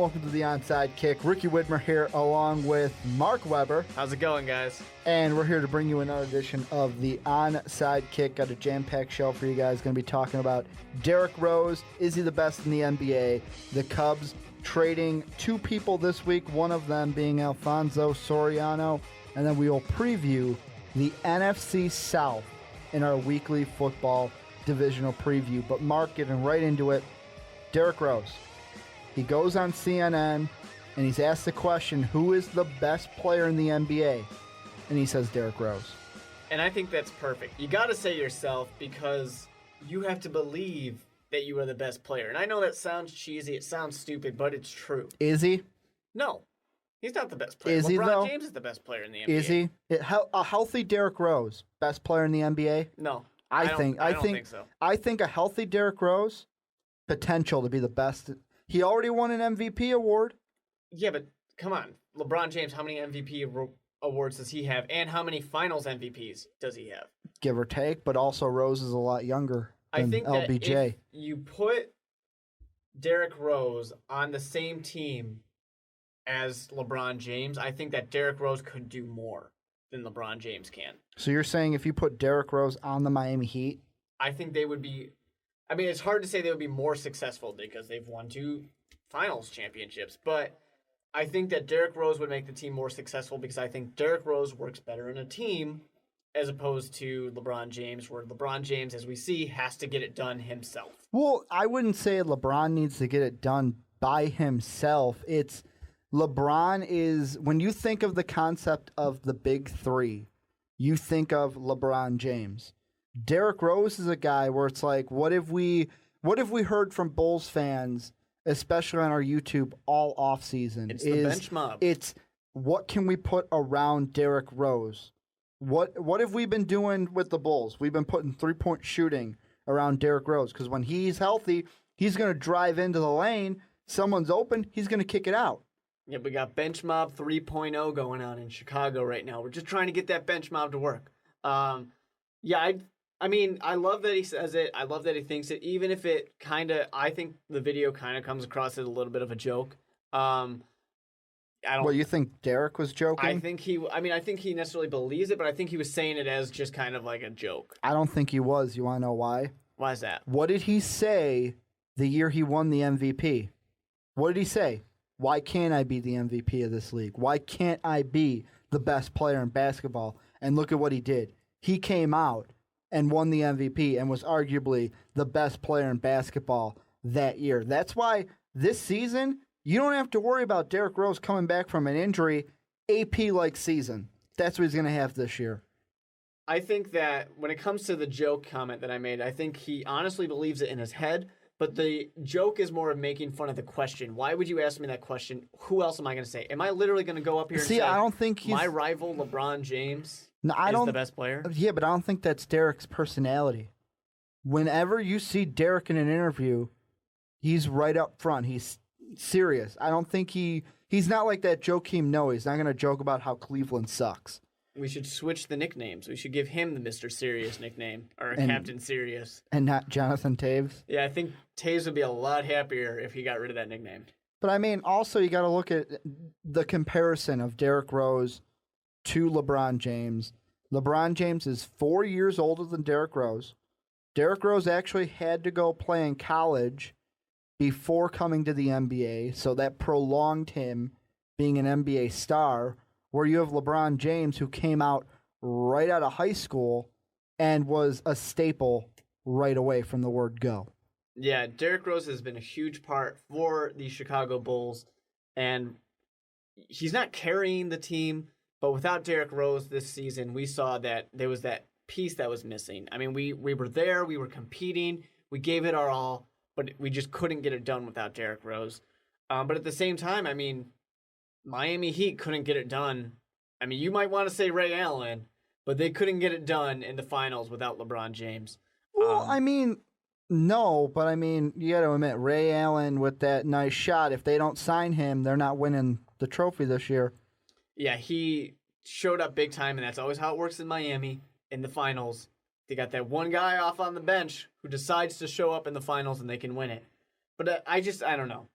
welcome to the Onside Kick. Ricky Widmer here along with Mark Weber. How's it going, guys? And we're here to bring you another edition of the Onside Kick. Got a jam-packed show for you guys. Going to be talking about Derrick Rose. Is he the best in the NBA? The Cubs trading two people this week, one of them being Alfonso Soriano. And then we will preview the NFC South in our weekly football divisional preview. But Mark, getting right into it, Derrick Rose. He goes on CNN and he's asked the question, who is the best player in the NBA? And he says Derrick Rose. And I think that's perfect. You got to say yourself because you have to believe that you are the best player. And I know that sounds cheesy, it sounds stupid, but it's true. Is he? No. He's not the best player. Is he, though? LeBron James is the best player in the NBA. Is he? A healthy Derrick Rose, best player in the NBA? No. I don't think so. I think a healthy Derrick Rose, potential to be the best. He already won an MVP award. Yeah, but come on. LeBron James, how many MVP awards does he have? And how many finals MVPs does he have? Give or take, but also Rose is a lot younger than I think LBJ. that if you put Derrick Rose on the same team as LeBron James, I think that Derrick Rose could do more than LeBron James can. So you're saying if you put Derrick Rose on the Miami Heat? I think they would be... I mean, it's hard to say they would be more successful because they've won 2 finals championships, but I think that Derrick Rose would make the team more successful because I think Derrick Rose works better in a team as opposed to LeBron James, where LeBron James, as we see, has to get it done himself. Well, I wouldn't say LeBron needs to get it done by himself. It's LeBron is, when you think of the concept of the big three, you think of LeBron James. Derrick Rose is a guy where it's like, what if we heard from Bulls fans, especially on our YouTube all offseason? It's the bench mob. It's what can we put around Derrick Rose? What have we been doing with the Bulls? We've been putting 3-point shooting around Derrick Rose because when he's healthy, he's going to drive into the lane. Someone's open, he's going to kick it out. Yeah, we got bench mob 3.0 going on in Chicago right now. We're just trying to get that bench mob to work. I mean, I love that he says it. I love that he thinks it, even if it I think the video kind of comes across as a little bit of a joke. Well, you think Derrick was joking? I think he necessarily believes it, but I think he was saying it as just kind of like a joke. I don't think he was. You want to know why? Why is that? What did he say the year he won the MVP? What did he say? Why can't I be the MVP of this league? Why can't I be the best player in basketball? And look at what he did. He came out and won the MVP and was arguably the best player in basketball that year. That's why this season, you don't have to worry about Derrick Rose coming back from an injury, AP-like season. That's what he's going to have this year. I think that when it comes to the joke comment that I made, I think he honestly believes it in his head, but the joke is more of making fun of the question. Why would you ask me that question? Who else am I going to say? Am I literally going to go up here and say, I don't think he's... my rival LeBron James is the best player? Yeah, but I don't think that's Derrick's personality. Whenever you see Derrick in an interview, he's right up front. He's serious. I don't think he's not like that Joakim Noah. He's not going to joke about how Cleveland sucks. We should switch the nicknames. We should give him the Mr. Serious nickname, or Captain Serious. And not Jonathan Taves? Yeah, I think Taves would be a lot happier if he got rid of that nickname. But I mean, also you got to look at the comparison of Derrick Rose to LeBron James. LeBron James is 4 years older than Derrick Rose. Derrick Rose actually had to go play in college before coming to the NBA, so that prolonged him being an NBA star, where you have LeBron James who came out right out of high school and was a staple right away from the word go. Yeah, Derrick Rose has been a huge part for the Chicago Bulls, and he's not carrying the team, but without Derrick Rose this season, we saw that there was that piece that was missing. I mean, we were there, we were competing, we gave it our all, but we just couldn't get it done without Derrick Rose. But at the same time, I mean, Miami Heat couldn't get it done. I mean, you might want to say Ray Allen, but they couldn't get it done in the finals without LeBron James. Well, I mean, no, but I mean, you got to admit, Ray Allen with that nice shot, if they don't sign him, they're not winning the trophy this year. Yeah, he showed up big time, and that's always how it works in Miami in the finals. They got that one guy off on the bench who decides to show up in the finals, and they can win it. But I don't know.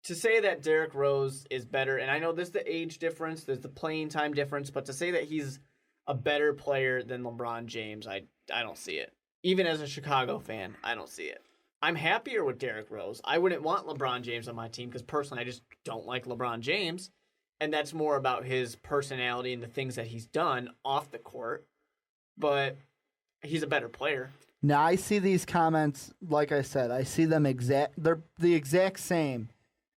to say that Derrick Rose is better, and I know there's the age difference, there's the playing time difference, but to say that he's a better player than LeBron James, I don't see it. Even as a Chicago fan, I don't see it. I'm happier with Derrick Rose. I wouldn't want LeBron James on my team because personally I just don't like LeBron James, and that's more about his personality and the things that he's done off the court, but he's a better player. Now, I see these comments, like I said, I see them they're the exact same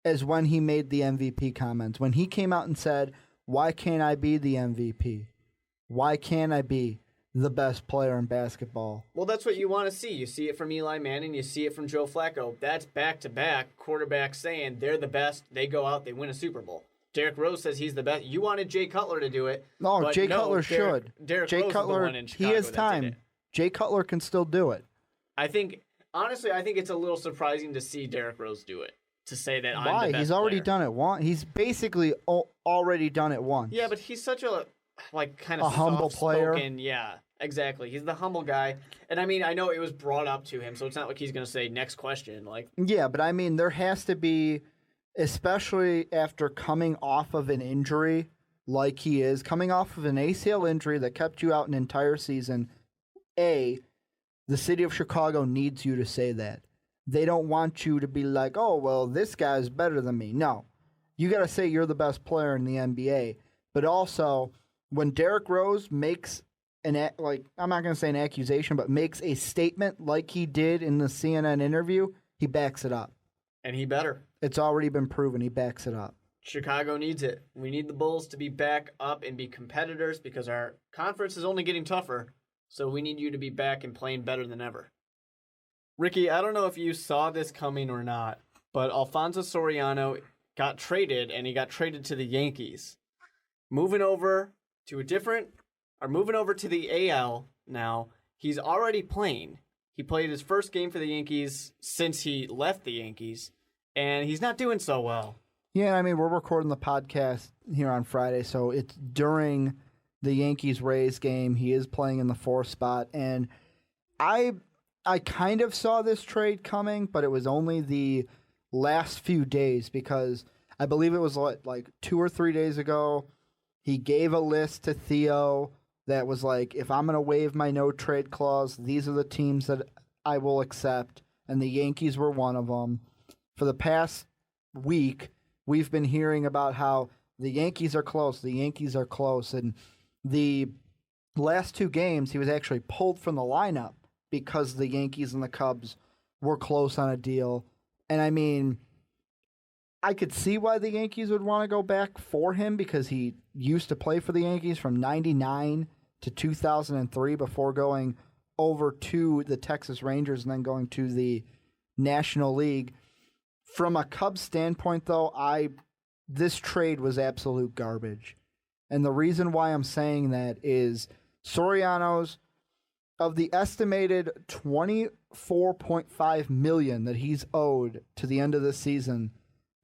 as when he made the MVP comments. When he came out and said, why can't I be the MVP? Why can't I be the best player in basketball? Well, that's what you want to see. You see it from Eli Manning. You see it from Joe Flacco. That's back-to-back quarterbacks saying they're the best. They go out, they win a Super Bowl. Derrick Rose says he's the best. You wanted Jay Cutler to do it. No, Jay Cutler should. Derrick Jay Rose Cutler, is the one in Chicago he has that time. did it. Jay Cutler can still do it. Honestly, I think it's a little surprising to see Derrick Rose do it. To say that I'm Why? the best He's already player. done it once. He's basically already done it once. Yeah, but he's such a kind of a humble player. Yeah, exactly. He's the humble guy. And I mean, I know it was brought up to him, so it's not like he's going to say next question. Yeah, but I mean, there has to be, especially after coming off of an injury like he is, coming off of an ACL injury that kept you out an entire season. The city of Chicago needs you to say that. They don't want you to be like, oh, well, this guy's better than me. No. You got to say you're the best player in the NBA. But also, when Derrick Rose makes I'm not going to say an accusation, but makes a statement like he did in the CNN interview, he backs it up. And he better. It's already been proven. He backs it up. Chicago needs it. We need the Bulls to be back up and be competitors because our conference is only getting tougher. So we need you to be back and playing better than ever. Ricky, I don't know if you saw this coming or not, but Alfonso Soriano got traded, and he got traded to the Yankees. Moving over to the AL now. He's already playing. He played his first game for the Yankees since he left the Yankees, and he's not doing so well. Yeah, I mean, we're recording the podcast here on Friday, so it's during the Yankees-Rays game. He is playing in the 4th spot, and I kind of saw this trade coming, but it was only the last few days because I believe it was like 2 or 3 days ago. He gave a list to Theo that was like, if I'm going to waive my no-trade clause, these are the teams that I will accept, and the Yankees were one of them. For the past week, we've been hearing about how the Yankees are close, and the last 2 games, he was actually pulled from the lineup because the Yankees and the Cubs were close on a deal. And I mean, I could see why the Yankees would want to go back for him because he used to play for the Yankees from 99 to 2003 before going over to the Texas Rangers and then going to the National League. From a Cubs standpoint, though, this trade was absolute garbage. And the reason why I'm saying that is Soriano's, of the estimated $24.5 million that he's owed to the end of the season,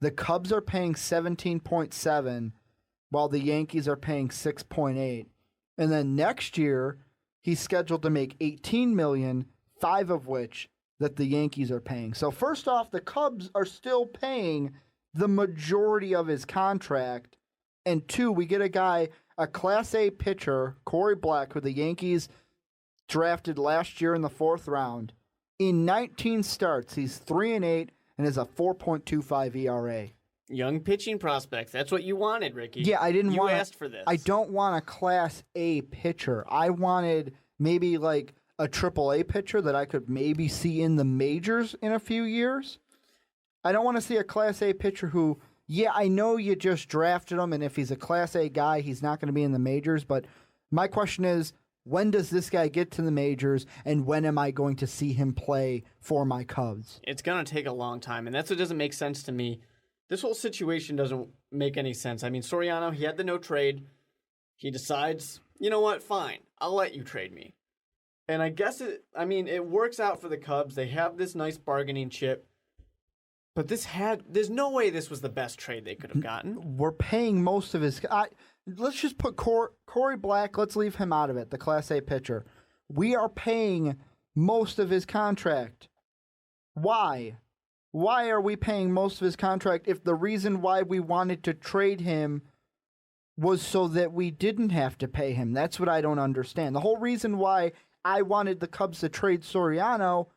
the Cubs are paying $17.7 while the Yankees are paying $6.8. And then next year, he's scheduled to make $18 million, 5 of which that the Yankees are paying. So first off, the Cubs are still paying the majority of his contract. And 2, we get a Class A pitcher, Corey Black, who the Yankees drafted last year in the 4th round. In 19 starts, he's 3-8 and has a 4.25 ERA. Young pitching prospects. That's what you wanted, Ricky. Yeah, You asked for this. I don't want a Class A pitcher. I wanted maybe like a AAA pitcher that I could maybe see in the majors in a few years. I don't want to see a Class A pitcher who, yeah, I know you just drafted him, and if he's a Class A guy, he's not going to be in the majors. But my question is, when does this guy get to the majors, and when am I going to see him play for my Cubs? It's going to take a long time, and that's what doesn't make sense to me. This whole situation doesn't make any sense. I mean, Soriano, he had the no trade. He decides, you know what, fine, I'll let you trade me. And I guess it works out for the Cubs. They have this nice bargaining chip. But there's no way this was the best trade they could have gotten. We're paying most of his... let's just put Corey Black, let's leave him out of it, the Class A pitcher. We are paying most of his contract. Why? why are we paying most of his contract if the reason why we wanted to trade him was so that we didn't have to pay him? That's what I don't understand. The whole reason why I wanted the Cubs to trade Soriano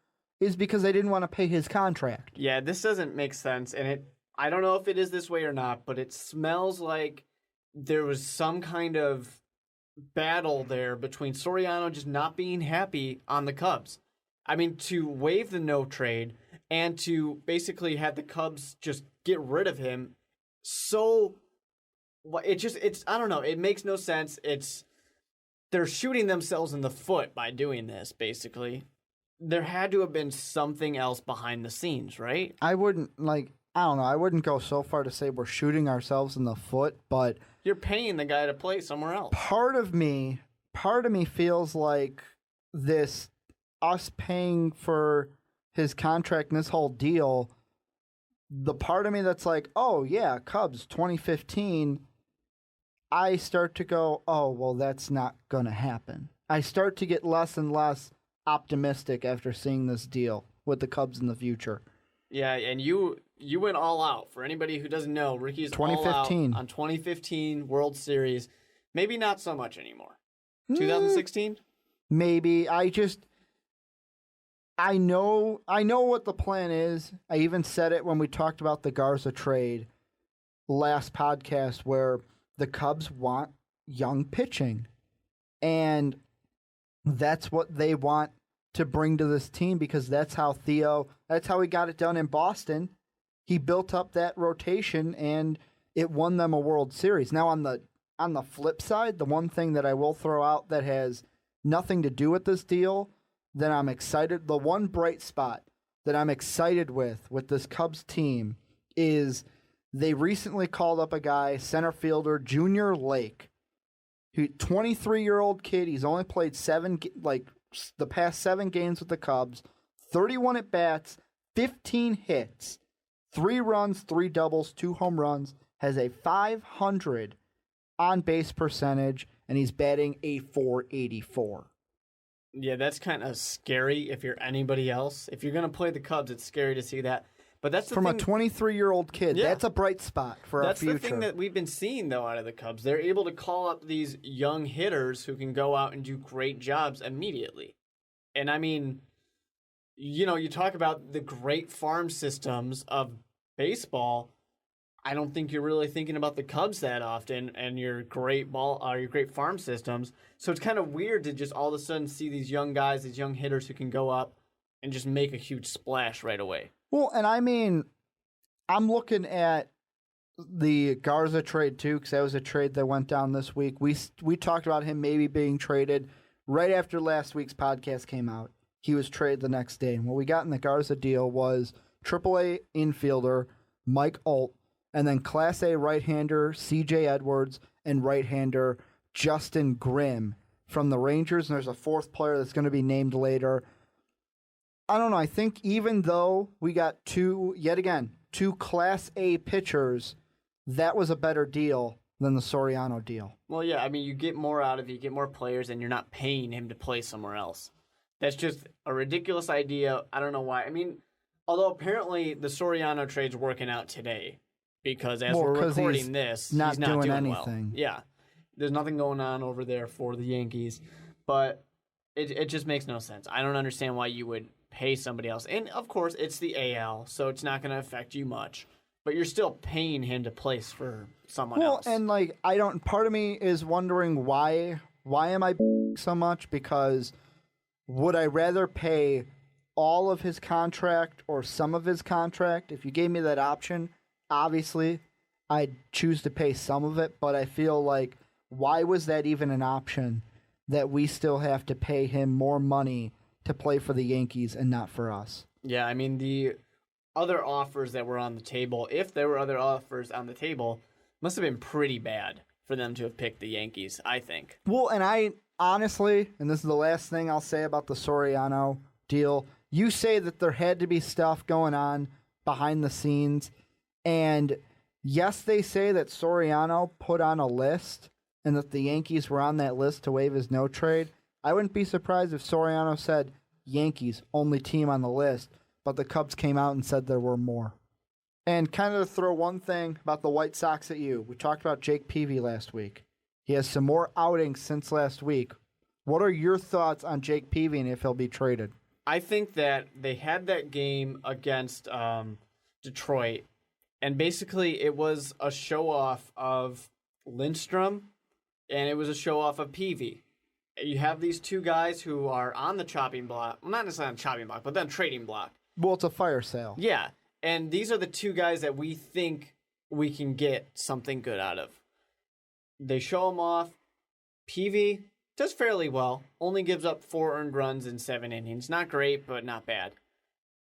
is because I didn't want to pay his contract. Yeah, this doesn't make sense, and I don't know if it is this way or not, but it smells like there was some kind of battle there between Soriano just not being happy on the Cubs. I mean, to waive the no trade and to basically have the Cubs just get rid of him, so it's I don't know, it makes no sense. They're shooting themselves in the foot by doing this, basically. There had to have been something else behind the scenes, right? I wouldn't go so far to say we're shooting ourselves in the foot, but you're paying the guy to play somewhere else. Part of me feels like us paying for his contract and this whole deal, the part of me that's like, oh yeah, Cubs 2015, I start to go, oh, well, that's not going to happen. I start to get less and less optimistic after seeing this deal with the Cubs in the future. Yeah, and you went all out. For anybody who doesn't know, Ricky's 2015 all out on 2015 World Series. Maybe not so much anymore. 2016? Maybe. I know what the plan is. I even said it when we talked about the Garza trade last podcast, where the Cubs want young pitching. And that's what they want to bring to this team, because that's how he got it done in Boston. He built up that rotation and it won them a World Series. Now on the flip side, the one thing that I will throw out that has nothing to do with this deal that I'm excited, the one bright spot that I'm excited with this Cubs team is they recently called up a guy, center fielder Junior Lake, who 23-year-old kid. He's only played the past 7 games with the Cubs, 31 at bats, 15 hits, 3 runs, 3 doubles, 2 home runs, has a .500 on base percentage, and he's batting a .484. Yeah, that's kind of scary if you're anybody else. If you're going to play the Cubs, it's scary to see that. But that's from a 23-year-old kid. Yeah. That's a bright spot for our future. That's the thing that we've been seeing, though, out of the Cubs. They're able to call up these young hitters who can go out and do great jobs immediately. And, I mean, you talk about the great farm systems of baseball. I don't think you're really thinking about the Cubs that often and your great farm systems. So it's kind of weird to just all of a sudden see these young guys, these young hitters who can go up and just make a huge splash right away. Well, and I mean, I'm looking at the Garza trade too, because that was a trade that went down this week. We talked about him maybe being traded right after last week's podcast came out. He was traded the next day. And what we got in the Garza deal was AAA infielder Mike Alt, and then Class A right-hander C.J. Edwards and right-hander Justin Grimm from the Rangers. And there's a 4th player that's going to be named later. I don't know. I think even though we got 2 Class A pitchers, that was a better deal than the Soriano deal. Well, yeah. I mean, you get more out of it. You get more players, and you're not paying him to play somewhere else. That's just a ridiculous idea. I don't know why. I mean, although apparently the Soriano trade's working out today. Because we're recording this, he's not doing anything. Well. Yeah, there's nothing going on over there for the Yankees, but it just makes no sense. I don't understand why you would pay somebody else. And, of course, it's the AL, so it's not going to affect you much. But you're still paying him to place for someone else. Well, and, part of me is wondering why am I so much? Because would I rather pay all of his contract or some of his contract? If you gave me that option, obviously, I'd choose to pay some of it, but I feel like, why was that even an option that we still have to pay him more money to play for the Yankees and not for us? Yeah, I mean, the other offers that were on the table, if there were other offers on the table, must have been pretty bad for them to have picked the Yankees, I think. Well, and I honestly, and this is the last thing I'll say about the Soriano deal, you say that there had to be stuff going on behind the scenes. And yes, they say that Soriano put on a list and that the Yankees were on that list to waive his no trade. I wouldn't be surprised if Soriano said Yankees, only team on the list. but the Cubs came out and said there were more. And kind of to throw one thing about the White Sox at you, we talked about Jake Peavy last week. He has some more outings since last week. What are your thoughts on Jake Peavy and if he'll be traded? I think that they had that game against Detroit, and basically it was a show-off of Lindstrom, and it was a show-off of Peavy. You have these two guys who are on the chopping block. Well, not necessarily on the chopping block, but then trading block. Well, it's a fire sale. Yeah, and these are the two guys that we think we can get something good out of. They show them off. Peavy does fairly well. Only gives up 4 earned runs in 7 innings. Not great, but not bad.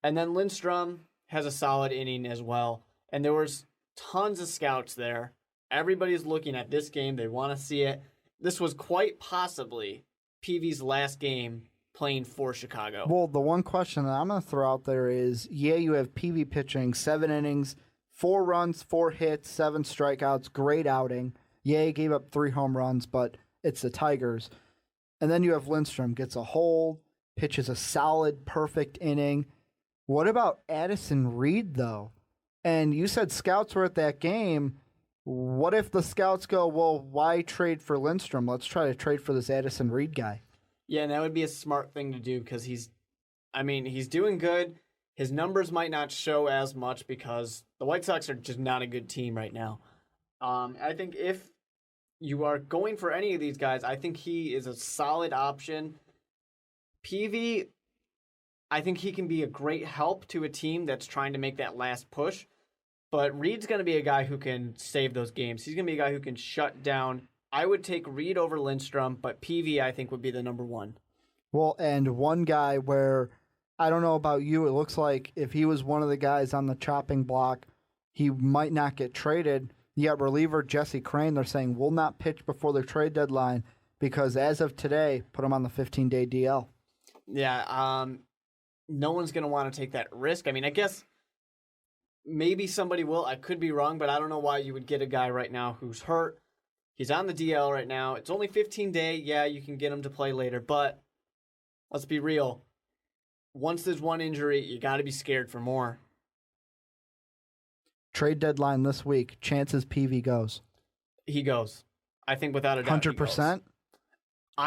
And then Lindstrom has a solid inning as well. And there was tons of scouts there. Everybody's looking at this game. They want to see it. This was quite possibly Peavy's last game playing for Chicago. Well, the one question that I'm going to throw out there is, you have Peavy pitching 7 innings, 4 runs, 4 hits, 7 strikeouts, great outing. He gave up 3 home runs, but it's the Tigers. And then you have Lindstrom, gets a hold, pitches a solid, perfect inning. What about Addison Reed, though? And you said scouts were at that game. What if the scouts go, well, why trade for Lindstrom? Let's try to trade for this Addison Reed guy. Yeah, and that would be a smart thing to do because he's doing good. His numbers might not show as much because the White Sox are just not a good team right now. I think if you are going for any of these guys, I think he is a solid option. Peavy, I think he can be a great help to a team that's trying to make that last push. But Reed's going to be a guy who can save those games. He's going to be a guy who can shut down. I would take Reed over Lindstrom, but Peavy, I think, would be the number one. Well, and one guy where, I don't know about you, it looks like if he was one of the guys on the chopping block, he might not get traded. You got reliever Jesse Crane. They're saying will not pitch before the trade deadline because as of today, put him on the 15-day DL. Yeah, no one's going to want to take that risk. I mean, I guess maybe somebody will. I could be wrong, but I don't know why you would get a guy right now who's hurt. He's on the DL right now. It's only 15-day. Yeah, you can get him to play later, but let's be real. Once there's one injury, you got to be scared for more. Trade deadline this week. Chances Peavy goes. He goes. I think without a doubt 100%?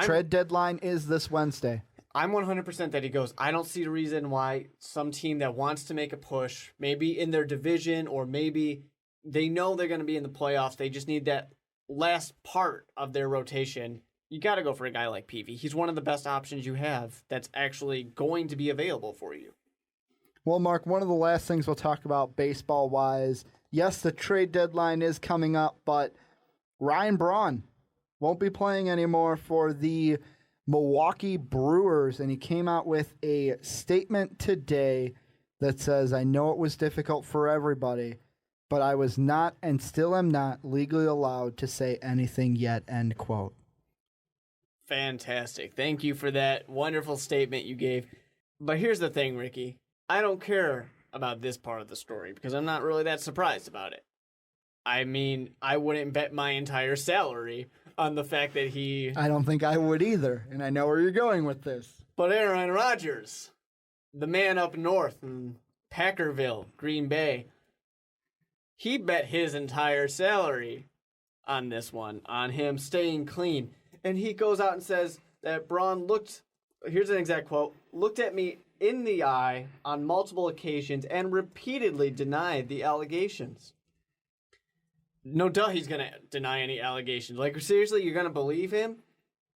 Trade deadline is this Wednesday. I'm 100% that he goes. I don't see a reason why some team that wants to make a push, maybe in their division or maybe they know they're going to be in the playoffs, they just need that last part of their rotation. You got to go for a guy like Peavy. He's one of the best options you have that's actually going to be available for you. Well, Mark, one of the last things we'll talk about baseball-wise, yes, the trade deadline is coming up, but Ryan Braun won't be playing anymore for the Milwaukee Brewers, and he came out with a statement today that says, I know it was difficult for everybody, but I was not and still am not legally allowed to say anything yet, end quote. Fantastic. Thank you for that wonderful statement you gave. But here's the thing, Ricky. I don't care about this part of the story because I'm not really that surprised about it. I mean, I wouldn't bet my entire salary on the fact that he... I don't think I would either, and I know where you're going with this. But Aaron Rodgers, the man up north in Packerville, Green Bay, he bet his entire salary on this one, on him staying clean. And he goes out and says that Braun here's an exact quote, looked at me in the eye on multiple occasions and repeatedly denied the allegations. No duh, he's going to deny any allegations. Like, seriously, you're going to believe him?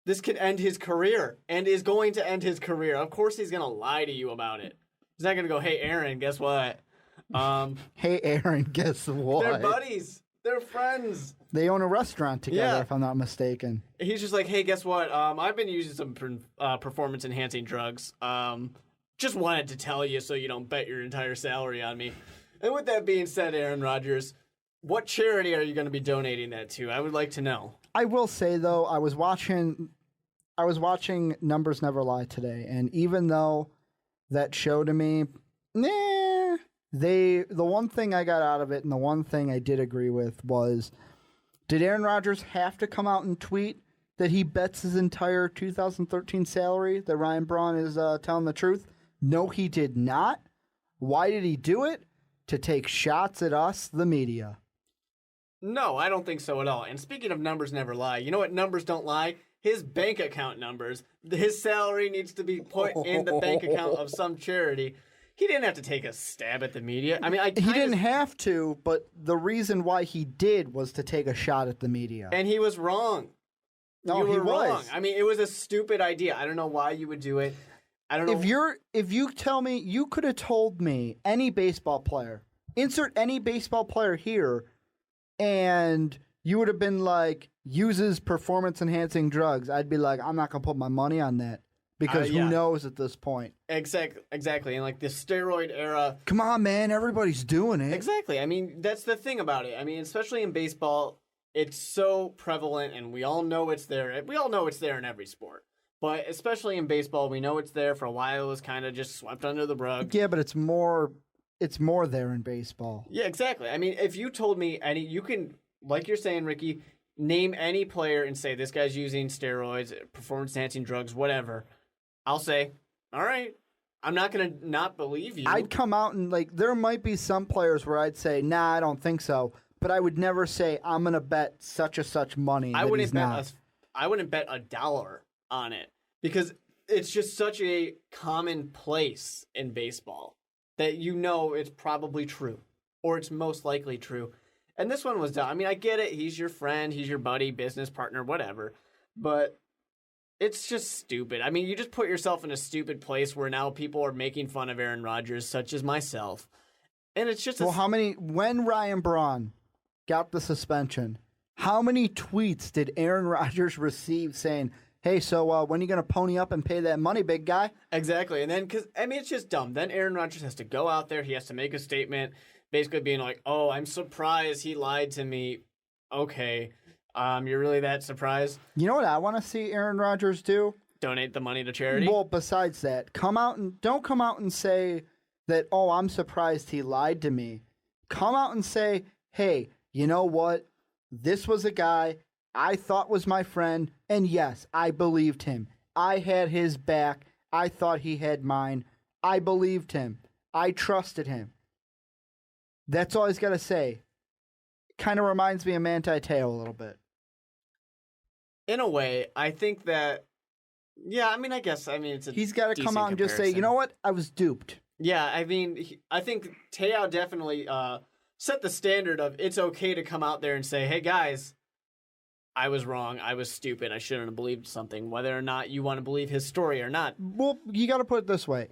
This could end his career and is going to end his career. Of course he's going to lie to you about it. He's not going to go, hey, Aaron, guess what? Hey, Aaron, guess what? They're buddies. They're friends. They own a restaurant together, if I'm not mistaken. He's just like, hey, guess what? I've been using some performance-enhancing drugs. Just wanted to tell you so you don't bet your entire salary on me. And with that being said, Aaron Rodgers, what charity are you going to be donating that to? I would like to know. I will say, though, I was watching Numbers Never Lie today, and even though that show to me, the one thing I got out of it and the one thing I did agree with was, did Aaron Rodgers have to come out and tweet that he bets his entire 2013 salary that Ryan Braun is telling the truth? No, he did not. Why did he do it? To take shots at us, the media. No, I don't think so at all. And speaking of numbers never lie, you know what numbers don't lie? His bank account numbers. His salary needs to be put in the bank account of some charity. He didn't have to take a stab at the media. I mean, he didn't have to, but the reason why he did was to take a shot at the media. And he was wrong. No, he was wrong. I mean, it was a stupid idea. I don't know why you would do it. I don't know. If you tell me, you could have told me any baseball player, insert any baseball player here, and you would have been like, uses performance-enhancing drugs. I'd be like, I'm not going to put my money on that. Because who knows at this point? Exactly. And like the steroid era. Come on, man. Everybody's doing it. Exactly. I mean, that's the thing about it. I mean, especially in baseball, it's so prevalent and we all know it's there. We all know it's there in every sport. But especially in baseball, we know it's there. For a while, it was kind of just swept under the rug. Yeah, but it's more there in baseball. Yeah, exactly. I mean, if you told me you can, like you're saying, Ricky, name any player and say this guy's using steroids, performance-enhancing drugs, whatever. I'll say, all right, I'm not going to not believe you. I'd come out and, like, there might be some players where I'd say, nah, I don't think so. But I would never say, I'm going to bet such and such money I wouldn't bet $1 on it because it's just such a commonplace in baseball that you know it's probably true or it's most likely true. And this one was dumb. I mean, I get it. He's your friend. He's your buddy, business partner, whatever. But it's just stupid. I mean, you just put yourself in a stupid place where now people are making fun of Aaron Rodgers, such as myself. And it's just when Ryan Braun got the suspension, how many tweets did Aaron Rodgers receive saying, hey, so when are you going to pony up and pay that money, big guy? Exactly. And then, it's just dumb. Then Aaron Rodgers has to go out there. He has to make a statement basically being like, oh, I'm surprised he lied to me. Okay. You're really that surprised? You know what I want to see Aaron Rodgers do? Donate the money to charity? Well, besides that, don't come out and say that, oh, I'm surprised he lied to me. Come out and say, hey, you know what? This was a guy I thought was my friend, and yes, I believed him. I had his back. I thought he had mine. I believed him. I trusted him. That's all he's got to say. Kind of reminds me of Manti Te'o a little bit. In a way, I think that, he's got to come out and just say, you know what? I was duped. Yeah, I mean, I think Te'o definitely set the standard of it's okay to come out there and say, hey, guys, I was wrong. I was stupid. I shouldn't have believed something, whether or not you want to believe his story or not. Well, you got to put it this way.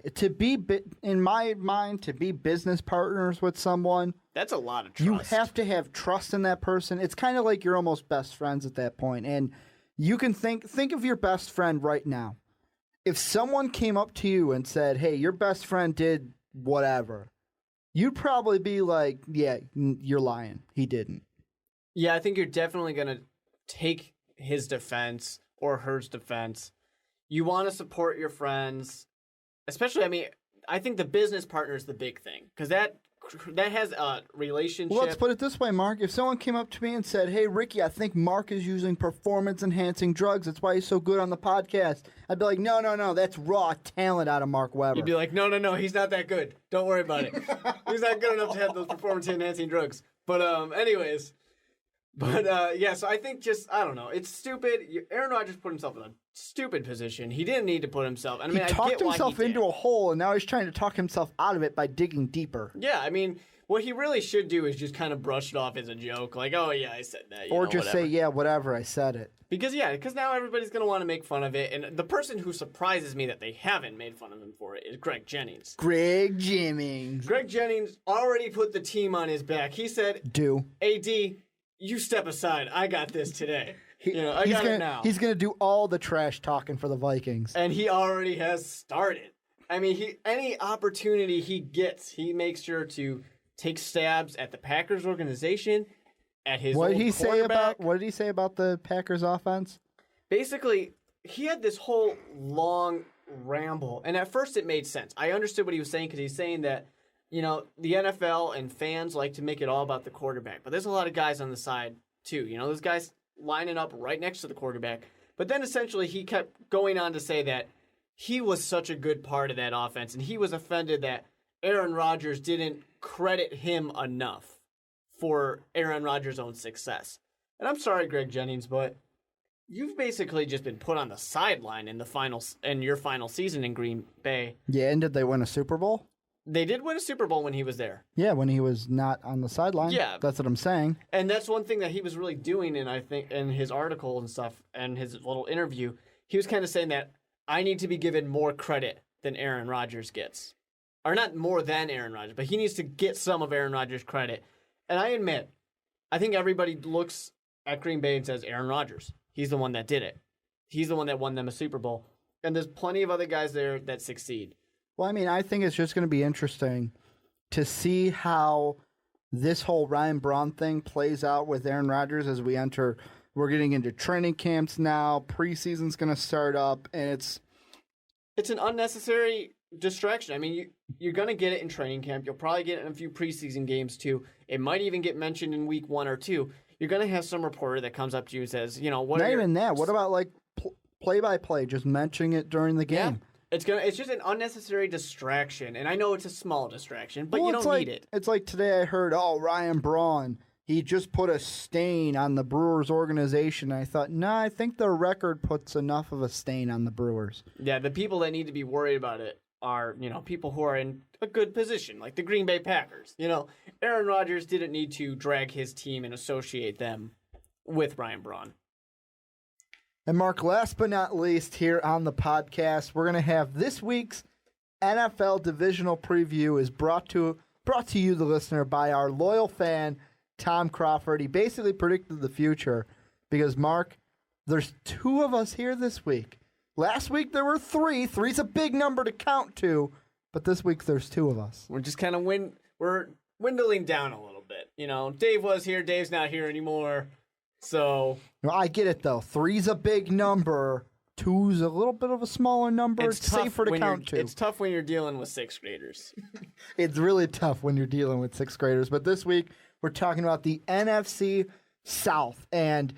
In my mind, to be business partners with someone, that's a lot of trust. You have to have trust in that person. It's kind of like you're almost best friends at that point. And you can think of your best friend right now. If someone came up to you and said, hey, your best friend did whatever, you'd probably be like, yeah, you're lying. He didn't. Yeah, I think you're definitely going to take his defense or hers defense. You want to support your friends, especially, I think the business partner is the big thing because that has a relationship. Well, let's put it this way, Mark. If someone came up to me and said, hey, Ricky, I think Mark is using performance-enhancing drugs. That's why he's so good on the podcast. I'd be like, no, that's raw talent out of Mark Webber. You'd be like, no, he's not that good. Don't worry about it. He's not good enough to have those performance-enhancing drugs. But anyways... But, so I think I don't know. It's stupid. Aaron Rodgers put himself in a stupid position. He didn't need to put himself. He talked himself into a hole, and now he's trying to talk himself out of it by digging deeper. Yeah, what he really should do is just kind of brush it off as a joke. Like, oh, yeah, I said that. Or just whatever. say, yeah, whatever, I said it. Because now everybody's going to want to make fun of it. And the person who surprises me that they haven't made fun of him for it is Greg Jennings. Greg Jennings already put the team on his back. He said, AD... you step aside. I got this today. I got it now. He's going to do all the trash talking for the Vikings. And he already has started. Any opportunity he gets, he makes sure to take stabs at the Packers organization, at his What did he say about the Packers offense? Basically, he had this whole long ramble. And at first it made sense. I understood what he was saying because he's saying that the NFL and fans like to make it all about the quarterback. But there's a lot of guys on the side, too. Those guys lining up right next to the quarterback. But then essentially he kept going on to say that he was such a good part of that offense, and he was offended that Aaron Rodgers didn't credit him enough for Aaron Rodgers' own success. And I'm sorry, Greg Jennings, but you've basically just been put on the sideline in your final season in Green Bay. Yeah, and did they win a Super Bowl? They did win a Super Bowl when he was there. Yeah, when he was not on the sideline. Yeah. That's what I'm saying. And that's one thing that he was really doing, and I think in his article and stuff and his little interview, he was kind of saying that I need to be given more credit than Aaron Rodgers gets. Or not more than Aaron Rodgers, but he needs to get some of Aaron Rodgers' credit. And I admit, I think everybody looks at Green Bay and says, Aaron Rodgers, he's the one that did it. He's the one that won them a Super Bowl. And there's plenty of other guys there that succeed. Well, I mean, I think it's just going to be interesting to see how this whole Ryan Braun thing plays out with Aaron Rodgers as we enter. We're getting into training camps now. Preseason's going to start up, and it's an unnecessary distraction. I mean, you're going to get it in training camp. You'll probably get it in a few preseason games, too. It might even get mentioned in week 1 or 2. You're going to have some reporter that comes up to you and says, what not even that. What about, like, play-by-play, just mentioning it during the game? Yeah. It's just an unnecessary distraction, and I know it's a small distraction, but you don't need it. It's like today I heard, Ryan Braun, he just put a stain on the Brewers organization. I thought, I think their record puts enough of a stain on the Brewers. Yeah, the people that need to be worried about it are, people who are in a good position, like the Green Bay Packers. Aaron Rodgers didn't need to drag his team and associate them with Ryan Braun. And Mark, last but not least, here on the podcast, we're going to have this week's NFL divisional preview is brought to you, the listener, by our loyal fan, Tom Crawford. He basically predicted the future because, Mark, there's 2 of us here this week. Last week there were 3. 3's a big number to count to, but this week there's 2 of us. We're just kind of we're dwindling down a little bit. Dave was here. Dave's not here anymore. So I get it, though. 3's a big number. 2's a little bit of a smaller number. It's safer to count to. It's tough when you're dealing with 6th graders. It's really tough when you're dealing with 6th graders. But this week, we're talking about the NFC South. And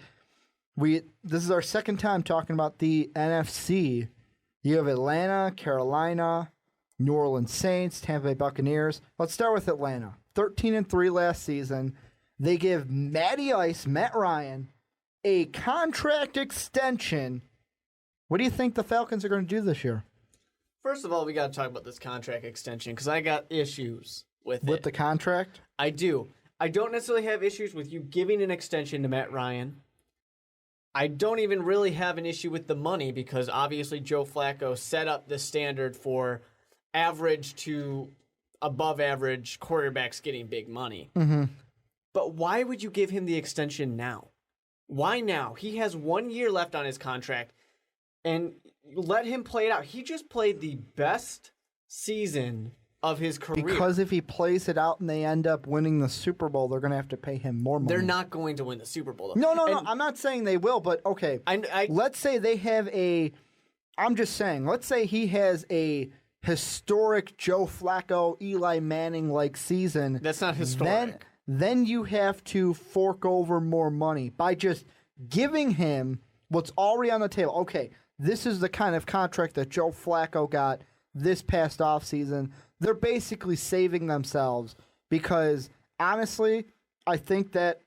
this is our second time talking about the NFC. You have Atlanta, Carolina, New Orleans Saints, Tampa Bay Buccaneers. Let's start with Atlanta. 13-3 last season. They give Matt Ryan, a contract extension. What do you think the Falcons are going to do this year? First of all, we got to talk about this contract extension because I got issues with it. With the contract? I do. I don't necessarily have issues with you giving an extension to Matt Ryan. I don't even really have an issue with the money because obviously Joe Flacco set up the standard for average to above average quarterbacks getting big money. Mm-hmm. But why would you give him the extension now? Why now? He has 1 year left on his contract, and let him play it out. He just played the best season of his career. Because if he plays it out and they end up winning the Super Bowl, they're going to have to pay him more money. They're not going to win the Super Bowl, though. No. I'm not saying they will, but okay. Let's say they have I'm just saying, let's say he has a historic Joe Flacco, Eli Manning-like season. That's not historic. Then you have to fork over more money by just giving him what's already on the table. Okay, this is the kind of contract that Joe Flacco got this past offseason. They're basically saving themselves because, honestly, I think that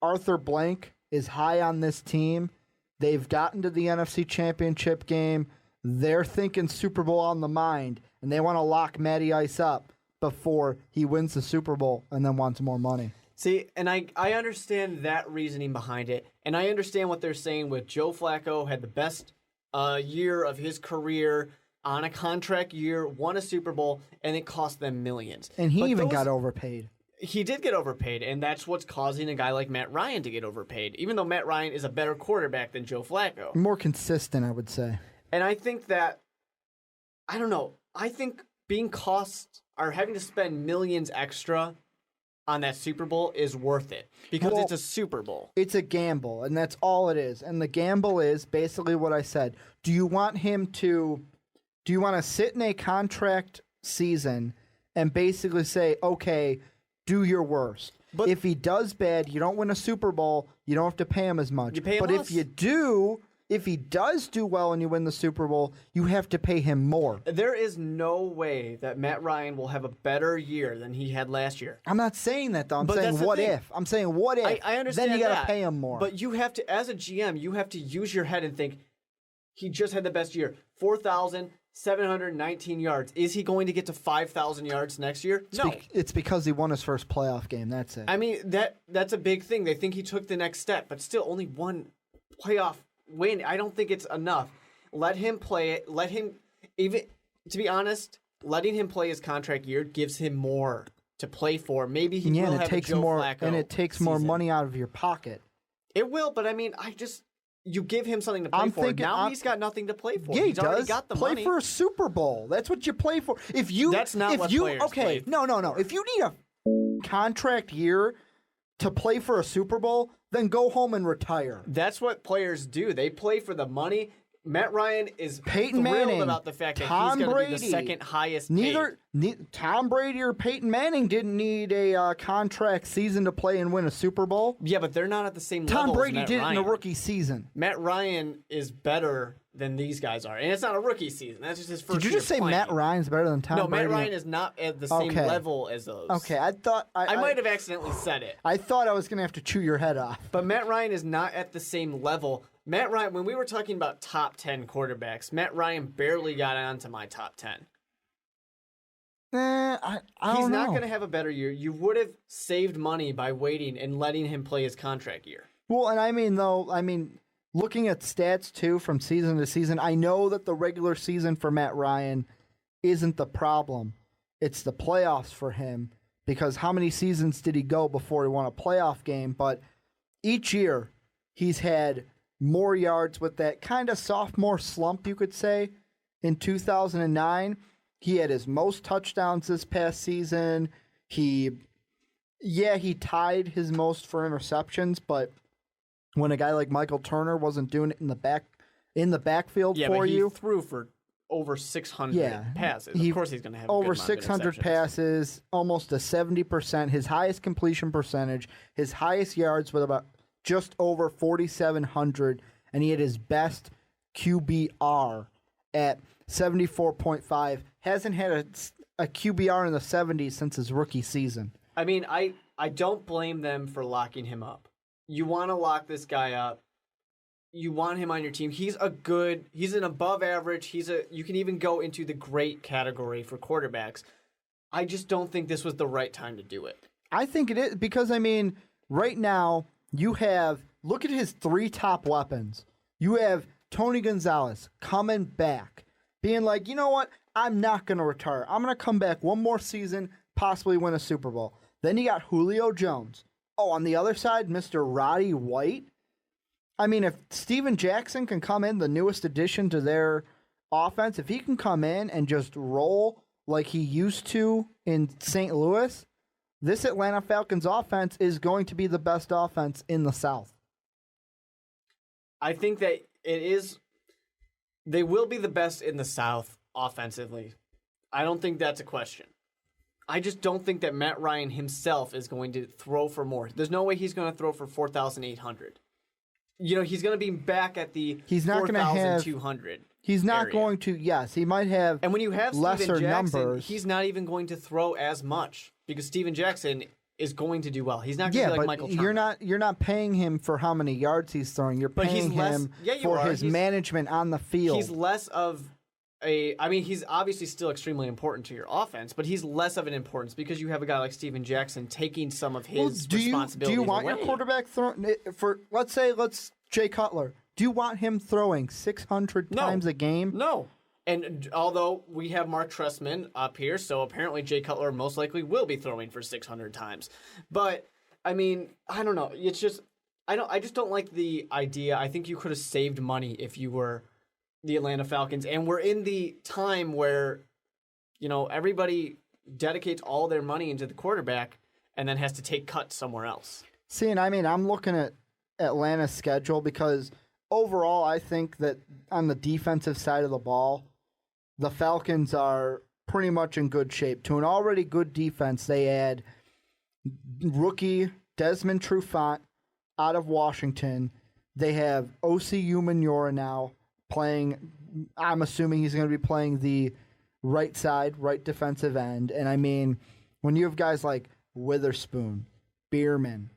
Arthur Blank is high on this team. They've gotten to the NFC Championship game. They're thinking Super Bowl on the mind, and they want to lock Matty Ice up before he wins the Super Bowl and then wants more money. See, and I understand that reasoning behind it, and I understand what they're saying with Joe Flacco had the best year of his career on a contract year, won a Super Bowl, and it cost them millions. And he got overpaid. He did get overpaid, and that's what's causing a guy like Matt Ryan to get overpaid, even though Matt Ryan is a better quarterback than Joe Flacco. More consistent, I would say. And I think that, I don't know, I think being cost or having to spend millions extra on that Super Bowl is worth it because it's a Super Bowl. It's a gamble, and that's all it is. And the gamble is basically what I said. Do you want to sit in a contract season and basically say, okay, do your worst? But if he does bad, you don't win a Super Bowl, you don't have to pay him as much. You pay him but less. If you do, if he does do well and you win the Super Bowl, you have to pay him more. There is no way that Matt Ryan will have a better year than he had last year. I'm not saying that, though. I'm But saying that's the what thing. if. I'm saying what if. I understand then you got that, to pay him more. But you have to, as a GM, you have to use your head and think, he just had the best year. 4,719 yards. Is he going to get to 5,000 yards next year? No. It's because he won his first playoff game. That's it. I mean, that's a big thing. They think he took the next step, but still only one playoff win. I don't think it's enough. Let him play it. Let him, even to be honest, letting him play his contract year gives him more to play for. Maybe he will have a Joe Flacco and it takes more money out of your pocket. It will, but I mean, you give him something to play for. Now he's got nothing to play for. Yeah, He's already got the play money. for a Super Bowl. That's what you play for. That's not what players play. No. If you need a contract year to play for a Super Bowl, then go home and retire. That's what players do. They play for the money. Matt Ryan is Peyton thrilled Manning, about the fact that Tom he's going to Brady, be the second highest paid. Tom Brady or Peyton Manning didn't need a contract season to play and win a Super Bowl. Yeah, but they're not at the same level Tom Brady as Matt did it Ryan. in a rookie season. Matt Ryan is better than these guys are. And it's not a rookie season. That's just his first year Did you just say playing. Matt Ryan's better than Tom Brady? No, Matt Ryan is not at the same level as those. Okay, I thought... I might have accidentally said it. I thought I was going to have to chew your head off. But Matt Ryan is not at the same level. Matt Ryan, when we were talking about top 10 quarterbacks, Matt Ryan barely got onto my top 10. I don't He's know. not going to have a better year. You would have saved money by waiting and letting him play his contract year. Well, and I mean, looking at stats, too, from season to season, I know that the regular season for Matt Ryan isn't the problem. It's the playoffs for him, because how many seasons did he go before he won a playoff game? But each year, he's had more yards with that kind of sophomore slump, you could say. In 2009, he had his most touchdowns this past season. He tied his most for interceptions, but when a guy like Michael Turner wasn't doing it in the backfield for you, he threw for over 600 passes. Of course, he's going to have over a good amount of 600 interceptions. passes, almost a 70%. His highest completion percentage, his highest yards with about just over 4,700, and he had his best QBR at 74.5. Hasn't had a QBR in the 70s since his rookie season. I mean, I don't blame them for locking him up. You want to lock this guy up. You want him on your team. He's an above average. You can even go into the great category for quarterbacks. I just don't think this was the right time to do it. I think it is, because, I mean, right now, look at his three top weapons. You have Tony Gonzalez coming back, being like, you know what? I'm not going to retire. I'm going to come back one more season, possibly win a Super Bowl. Then you got Julio Jones. Oh, on the other side, Mr. Roddy White. I mean, if Steven Jackson can come in, the newest addition to their offense, if he can come in and just roll like he used to in St. Louis, this Atlanta Falcons offense is going to be the best offense in the South. I think that it is. They will be the best in the South offensively. I don't think that's a question. I just don't think that Matt Ryan himself is going to throw for more. There's no way he's going to throw for 4,800. You know, he's going to be back at the 4,200. He's not going to. Yes, he might have. And when you have lesser Steven Jackson, numbers, he's not even going to throw as much because Steven Jackson is going to do well. He's not going to be like Michael Turner. You're not paying him for how many yards he's throwing. You're paying him for his management on the field. He's less of he's obviously still extremely important to your offense, but he's less of an importance because you have a guy like Steven Jackson taking some of his responsibilities away. Do you want your quarterback throwing for, let's Jay Cutler? Do you want him throwing 600 times a game? No. And although we have Mark Trestman up here, so apparently Jay Cutler most likely will be throwing for 600 times. But I mean, I don't know. It's just I just don't like the idea. I think you could have saved money if you were the Atlanta Falcons, and we're in the time where, you know, everybody dedicates all their money into the quarterback and then has to take cuts somewhere else. See, and I mean, I'm looking at Atlanta's schedule because overall, I think that on the defensive side of the ball, the Falcons are pretty much in good shape. To an already good defense, they add rookie Desmond Trufant out of Washington, They have O.C. Umenyiora now playing. I'm assuming he's going to be playing the right side, right defensive end. And I mean, when you have guys like Witherspoon, Bierman,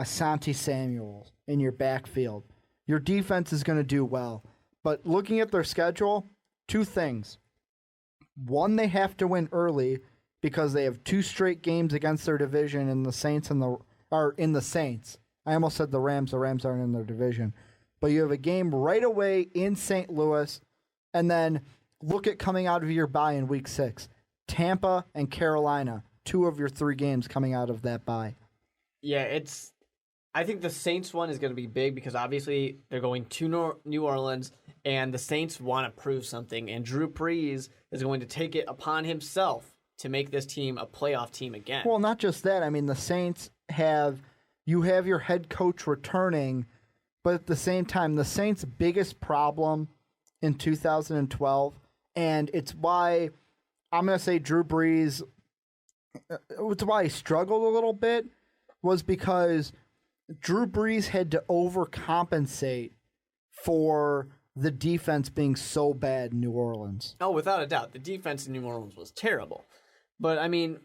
Asante Samuel in your backfield, your defense is going to do well. But looking at their schedule, two things. One, they have to win early because they have 2 straight games against their division in the Saints in the Saints. I almost said the Rams. The Rams aren't in their division. But you have a game right away in St. Louis, and then look at coming out of your bye in Week 6. Tampa and Carolina, 2 of your 3 games coming out of that bye. Yeah, I think the Saints one is going to be big because obviously they're going to New Orleans, and the Saints want to prove something, and Drew Brees is going to take it upon himself to make this team a playoff team again. Well, not just that. I mean, the Saints have your head coach returning, but at the same time, the Saints' biggest problem in 2012, and it's why I'm going to say Drew Brees, it's why he struggled a little bit, was because Drew Brees had to overcompensate for the defense being so bad in New Orleans. Oh, without a doubt. The defense in New Orleans was terrible. But, I mean,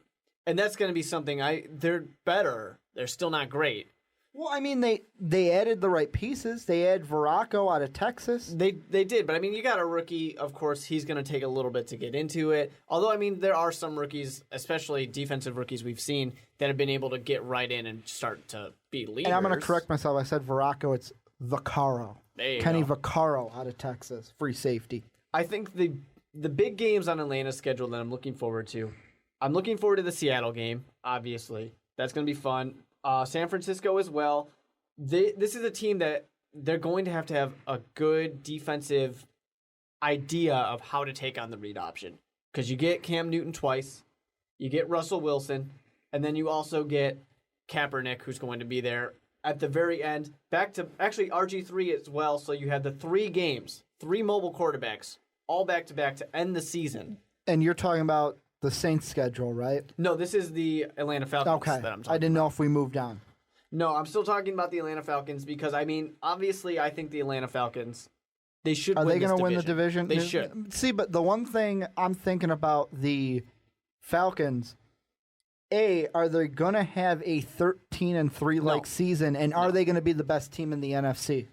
and that's going to be something they're better. They're still not great. Well, I mean, they added the right pieces. They added Veracco out of Texas. They did, but I mean, you got a rookie. Of course, he's going to take a little bit to get into it. Although, I mean, there are some rookies, especially defensive rookies we've seen, that have been able to get right in and start to be leaders. And I'm going to correct myself. I said Veracco. It's Vaccaro. Kenny Vaccaro out of Texas, free safety. I think the big games on Atlanta's schedule that I'm looking forward to. I'm looking forward to the Seattle game, obviously. That's going to be fun. San Francisco as well. This is a team that they're going to have a good defensive idea of how to take on the read option. Because you get Cam Newton twice, you get Russell Wilson, and then you also get Kaepernick, who's going to be there at the very end. Back to, actually, RG3 as well, so you had the 3 games, 3 mobile quarterbacks, all back-to-back to end the season. And you're talking about the Saints schedule, right? No, this is the Atlanta Falcons that I'm talking about. I didn't know if we moved on. No, I'm still talking about the Atlanta Falcons because, I mean, obviously I think the Atlanta Falcons, they should win this division. Are they going to win the division? They should. See, but the one thing I'm thinking about the Falcons, are they going to have a 13-3 season, and are they going to be the best team in the NFC?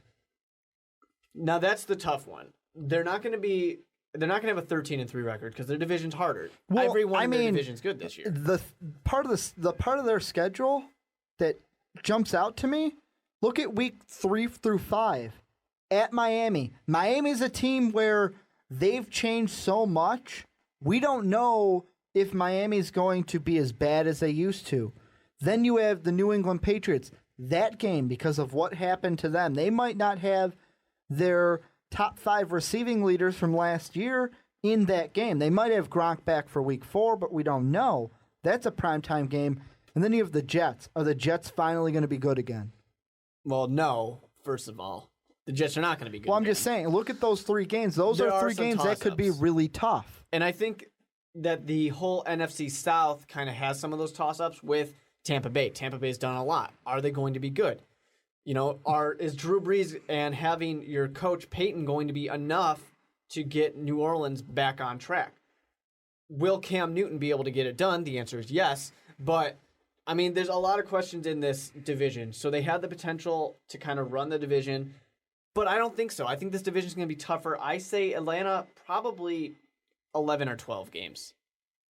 Now, that's the tough one. They're not going to have a 13-3 record because their division's harder. Well, Everyone in their division's good this year. The part of their schedule that jumps out to me, look at week 3 through 5 at Miami. Miami's a team where they've changed so much. We don't know if Miami's going to be as bad as they used to. Then you have the New England Patriots. That game, because of what happened to them, they might not have their top 5 receiving leaders from last year in that game. They might have Gronk back for week 4, but we don't know. That's a primetime game. And then you have the Jets. Are the Jets finally going to be good again? Well, no, first of all. The Jets are not going to be good. Well, I'm just saying, look at those 3 games. Those are 3 games that could be really tough. And I think that the whole NFC South kind of has some of those toss-ups with Tampa Bay. Tampa Bay's done a lot. Are they going to be good? You know, is Drew Brees and having your coach Peyton going to be enough to get New Orleans back on track? Will Cam Newton be able to get it done? The answer is yes. But, I mean, there's a lot of questions in this division. So they have the potential to kind of run the division. But I don't think so. I think this division is going to be tougher. I say Atlanta probably 11 or 12 games.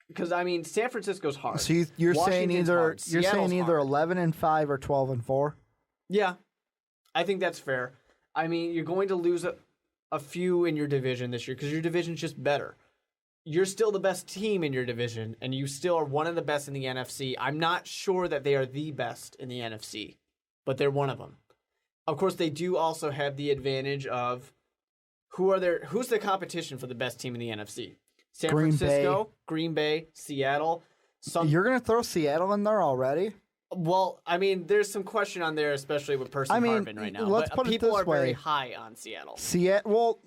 Because, I mean, San Francisco's hard. So you're saying either 11-5 or 12-4? Yeah, I think that's fair. I mean, you're going to lose a few in your division this year because your division's just better. You're still the best team in your division, and you still are one of the best in the NFC. I'm not sure that they are the best in the NFC, but they're one of them. Of course, they do also have the advantage of who's the competition for the best team in the NFC? San Francisco, Green Bay, Seattle. You're going to throw Seattle in there already? Well, I mean, there's some question on there, especially with Percy Harvin right now. Let's put people it this are very high on Seattle. Seattle.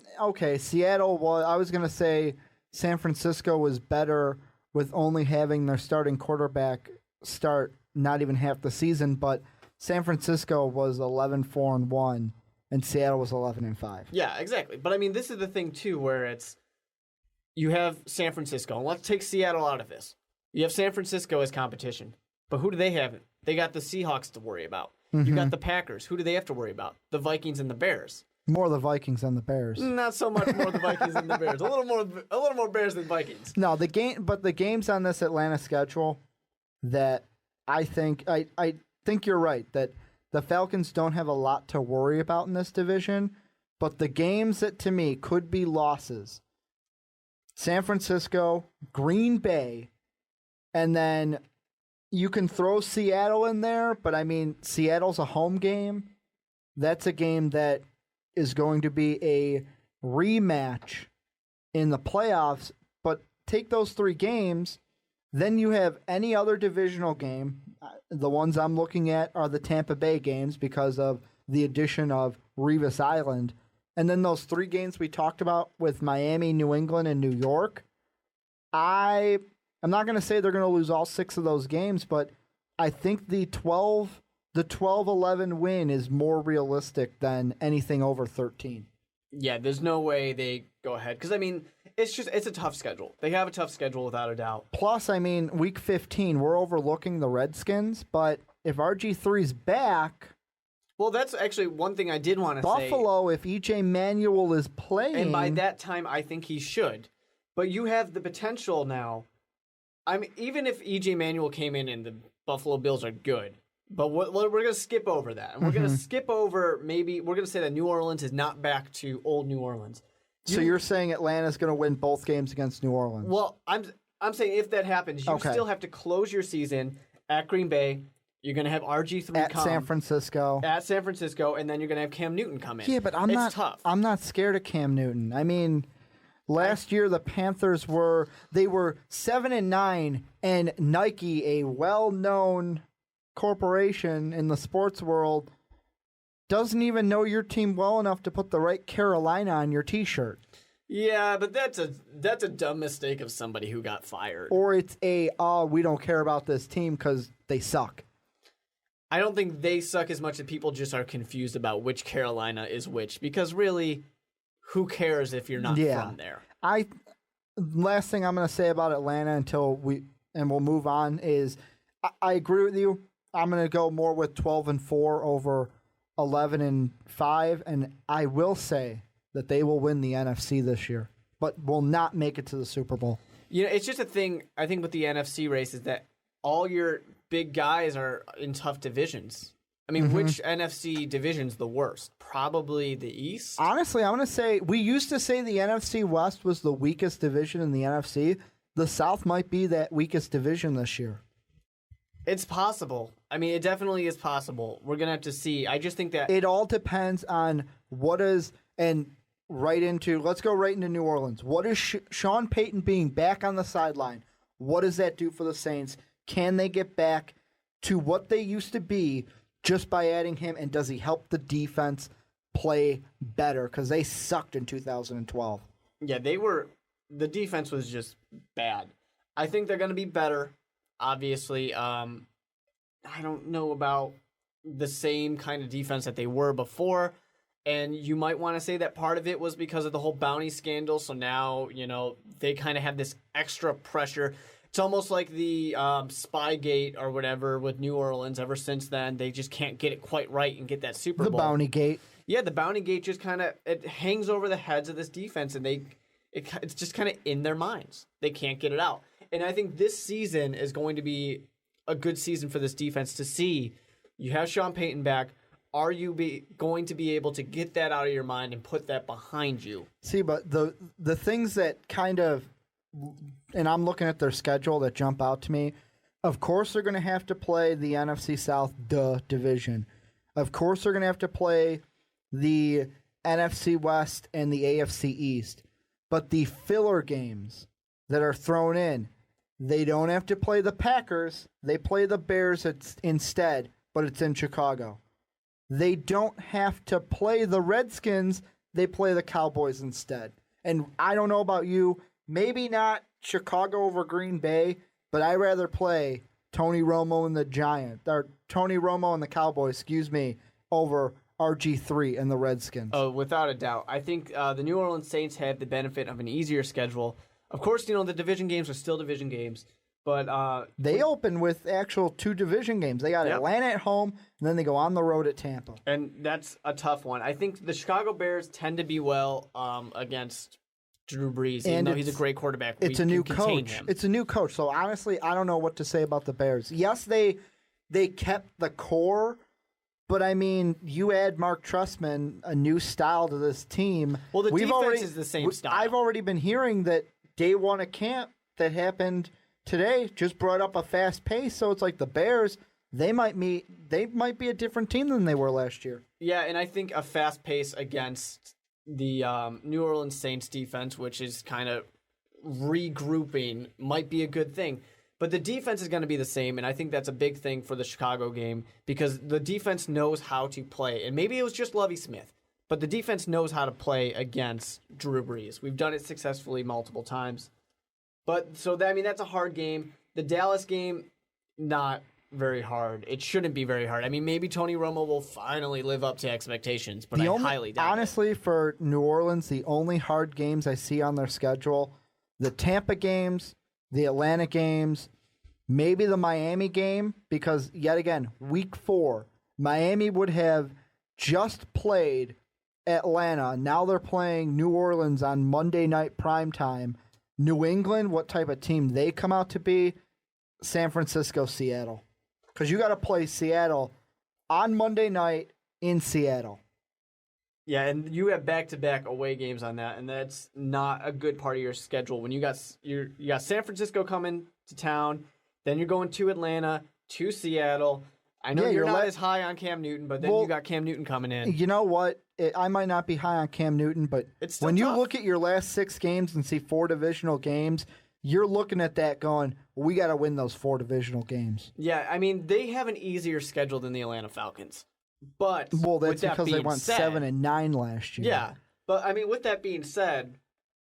Well, I was going to say San Francisco was better with only having their starting quarterback start not even half the season, but San Francisco was 11-4-1, and Seattle was 11-5. Yeah, exactly. But I mean, this is the thing too, where it's you have San Francisco, and let's take Seattle out of this. You have San Francisco as competition, but who do they have? They got the Seahawks to worry about. You got the Packers. Who do they have to worry about? The Vikings and the Bears. More the Vikings than the Bears. Not so much more the Vikings than the Bears. A little more Bears than Vikings. No, the games on this Atlanta schedule that I think you're right that the Falcons don't have a lot to worry about in this division, but the games that to me could be losses. San Francisco, Green Bay, and then you can throw Seattle in there, but I mean, Seattle's a home game. That's a game that is going to be a rematch in the playoffs, but take those 3 games, then you have any other divisional game. The ones I'm looking at are the Tampa Bay games because of the addition of Revis Island. And then those 3 games we talked about with Miami, New England, and New York, I'm not going to say they're going to lose all 6 of those games, but I think the 12-11 win is more realistic than anything over 13. Yeah, there's no way they go ahead. Because, I mean, it's a tough schedule. They have a tough schedule without a doubt. Plus, I mean, week 15, we're overlooking the Redskins, but if RG3's back... Well, that's actually one thing I did want to say. Buffalo, if EJ Manuel is playing... And by that time, I think he should. But you have the potential now... I mean, even if EJ Manuel came in and the Buffalo Bills are good, but we're going to skip over that. And we're going to skip over we're going to say that New Orleans is not back to old New Orleans. So you're saying Atlanta's going to win both games against New Orleans? Well, I'm saying if that happens, you still have to close your season at Green Bay. You're going to have RG3 at San Francisco. At San Francisco, and then you're going to have Cam Newton come in. Yeah, but it's tough. I'm not scared of Cam Newton. I mean... Last year, the Panthers were 7-9, and Nike, a well-known corporation in the sports world, doesn't even know your team well enough to put the right Carolina on your T-shirt. Yeah, but that's a dumb mistake of somebody who got fired. Or it's we don't care about this team because they suck. I don't think they suck as much as people just are confused about which Carolina is which, because really... Who cares if you're not from there? Last thing I'm going to say about Atlanta we'll move on is I agree with you. I'm going to go more with 12-4 over 11-5, and I will say that they will win the NFC this year, but will not make it to the Super Bowl. You know, it's just a thing I think with the NFC race is that all your big guys are in tough divisions. I mean, which NFC division's the worst? Probably the East? Honestly, I'm going to say, we used to say the NFC West was the weakest division in the NFC. The South might be that weakest division this year. It's possible. I mean, it definitely is possible. We're going to have to see. I just think that... It all depends on let's go right into New Orleans. What is Sean Payton being back on the sideline? What does that do for the Saints? Can they get back to what they used to be just by adding him, and does he help the defense play better? Because they sucked in 2012. Yeah, the defense was just bad. I think they're going to be better, obviously. I don't know about the same kind of defense that they were before, and you might want to say that part of it was because of the whole bounty scandal, so now, they kind of have this extra pressure. It's almost like the Spygate or whatever with New Orleans. Ever since then, they just can't get it quite right and get that Super Bowl. The Bounty Gate. Yeah, the Bounty Gate just kind of hangs over the heads of this defense, and it's just kind of in their minds. They can't get it out. And I think this season is going to be a good season for this defense to see. You have Sean Payton back. Are you going to be able to get that out of your mind and put that behind you? See, but the things that kind of... And I'm looking at their schedule that jump out to me. Of course, they're going to have to play the NFC South division. Of course, they're going to have to play the NFC West and the AFC East. But the filler games that are thrown in, they don't have to play the Packers. They play the Bears instead, but it's in Chicago. They don't have to play the Redskins. They play the Cowboys instead. And I don't know about you, maybe not Chicago over Green Bay, but I'd rather play Tony Romo and the Cowboys, over RG3 and the Redskins. Oh, without a doubt. I think the New Orleans Saints have the benefit of an easier schedule. Of course, the division games are still division games, but they open with actual 2 division games. They got Atlanta at home, and then they go on the road at Tampa. And that's a tough one. I think the Chicago Bears tend to be well against Drew Brees, even though he's a great quarterback. It's a new coach. It's a new coach. So honestly, I don't know what to say about the Bears. Yes, they kept the core, but I mean, you add Mark Trestman, a new style to this team. Well, the defense is the same style. I've already been hearing that day one of camp that happened today just brought up a fast pace. So it's like the Bears, they might be a different team than they were last year. Yeah, and I think a fast pace against the New Orleans Saints defense, which is kind of regrouping, might be a good thing. But the defense is going to be the same, and I think that's a big thing for the Chicago game because the defense knows how to play. And maybe it was just Lovie Smith, but the defense knows how to play against Drew Brees. We've done it successfully multiple times. But so, that's a hard game. The Dallas game, not very hard. It shouldn't be very hard. I mean, maybe Tony Romo will finally live up to expectations, but I highly doubt it. Honestly, for New Orleans, the only hard games I see on their schedule, the Tampa games, the Atlanta games, maybe the Miami game, because yet again, week 4, Miami would have just played Atlanta. Now they're playing New Orleans on Monday night primetime. New England, what type of team they come out to be? San Francisco, Seattle. Because you got to play Seattle on Monday night in Seattle. Yeah, and you have back-to-back away games on that, and that's not a good part of your schedule. When you got San Francisco coming to town, then you're going to Atlanta, to Seattle. I know you're not as high on Cam Newton, but then you got Cam Newton coming in. You know what? I might not be high on Cam Newton, but when you look at your last 6 games and see 4 divisional games, you're looking at that going, we got to win those 4 divisional games. Yeah, I mean, they have an easier schedule than the Atlanta Falcons. But that's because they went 7-9 last year. Yeah, but I mean, with that being said,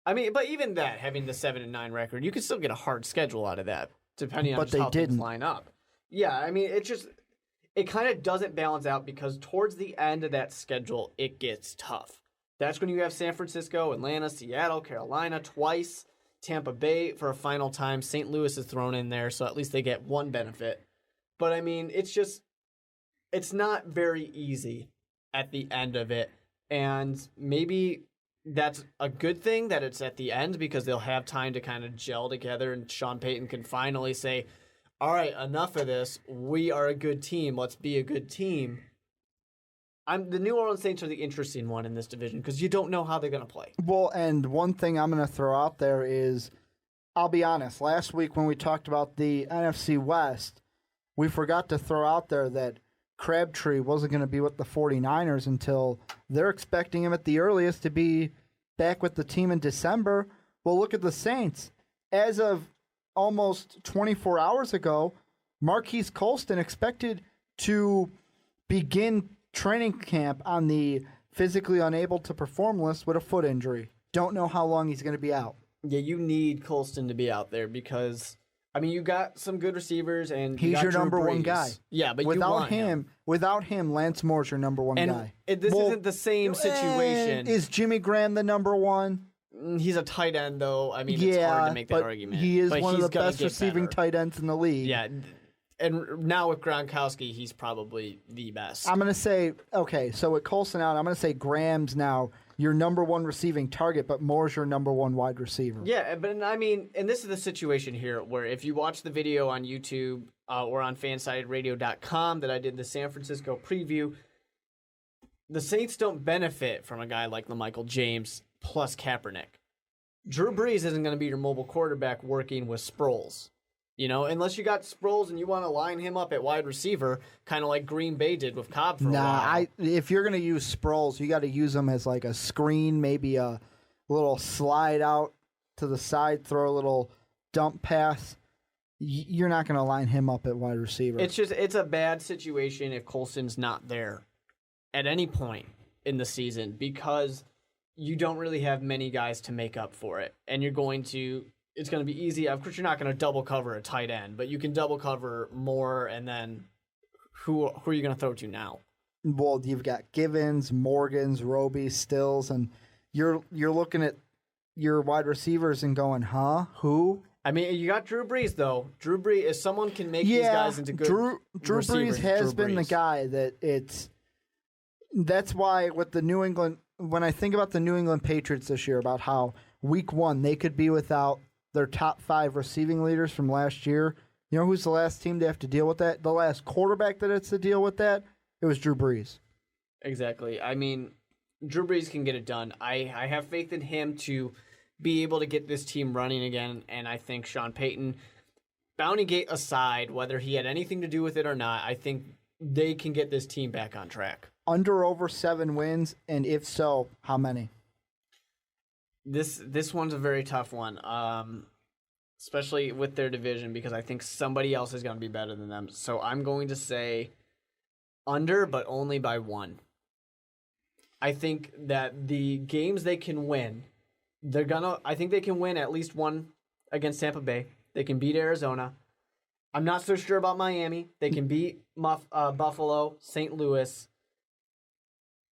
but even that, having the 7-9 record, you can still get a hard schedule out of that, depending on how things line up. Yeah, I mean, it kind of doesn't balance out because towards the end of that schedule, it gets tough. That's when you have San Francisco, Atlanta, Seattle, Carolina twice, Tampa Bay for a final time. St. Louis is thrown in there, so at least they get one benefit. But I mean, it's not very easy at the end of it. And maybe that's a good thing that it's at the end because they'll have time to kind of gel together and Sean Payton can finally say, all right, enough of this. We are a good team. Let's be a good team. The New Orleans Saints are the interesting one in this division because you don't know how they're going to play. Well, and one thing I'm going to throw out there is, I'll be honest, last week when we talked about the NFC West, we forgot to throw out there that Crabtree wasn't going to be with the 49ers until they're expecting him at the earliest to be back with the team in December. Well, look at the Saints. As of almost 24 hours ago, Marquise Colston expected to begin training camp on the physically unable to perform list with a foot injury. Don't know how long he's going to be out. Yeah, you need Colston to be out there because, I mean, you got some good receivers and he's your number one guy. Yeah, but without him, Lance Moore's your number one guy. This isn't the same situation. Is Jimmy Graham the number one? He's a tight end, though. I mean, it's hard to make that argument. He is one of the best receiving tight ends in the league. Yeah, and now with Gronkowski, he's probably the best. I'm going to say, okay, so with Colson out, I'm going to say Graham's now your number one receiving target, but Moore's your number one wide receiver. Yeah, but I mean, and this is the situation here where if you watch the video on YouTube or on fansideradio.com that I did the San Francisco preview, the Saints don't benefit from a guy like LaMichael James plus Kaepernick. Drew Brees isn't going to be your mobile quarterback working with Sproles. You know, unless you got Sproles and you want to line him up at wide receiver, kind of like Green Bay did with Cobb for a while. If you're going to use Sproles, you got to use him as like a screen, maybe a little slide out to the side, throw a little dump pass. You're not going to line him up at wide receiver. It's a bad situation if Colston's not there at any point in the season because you don't really have many guys to make up for it. And it's going to be easy. Of course, you're not going to double cover a tight end, but you can double cover more, and then who are you going to throw to now? Well, you've got Givens, Morgans, Roby, Stills, and you're looking at your wide receivers and going, huh? Who? I mean, you got Drew Brees, though. Drew Brees, if someone can make these guys into good Drew receivers, Brees has Drew been the Brees. guy that's why with the New England, when I think about the New England Patriots this year, about how week 1 they could be without their top 5 receiving leaders from last year. You know who's the last team to have to deal with that? The last quarterback that has to deal with that? It was Drew Brees. Exactly. I mean, Drew Brees can get it done. I have faith in him to be able to get this team running again, and I think Sean Payton, Bounty Gate aside, whether he had anything to do with it or not, I think they can get this team back on track. Under over 7 wins, and if so, how many? This one's a very tough one, especially with their division, because I think somebody else is going to be better than them. So I'm going to say under, but only by 1. I think that the games they can win, I think they can win at least 1 against Tampa Bay. They can beat Arizona. I'm not so sure about Miami. They can beat Buffalo, St. Louis,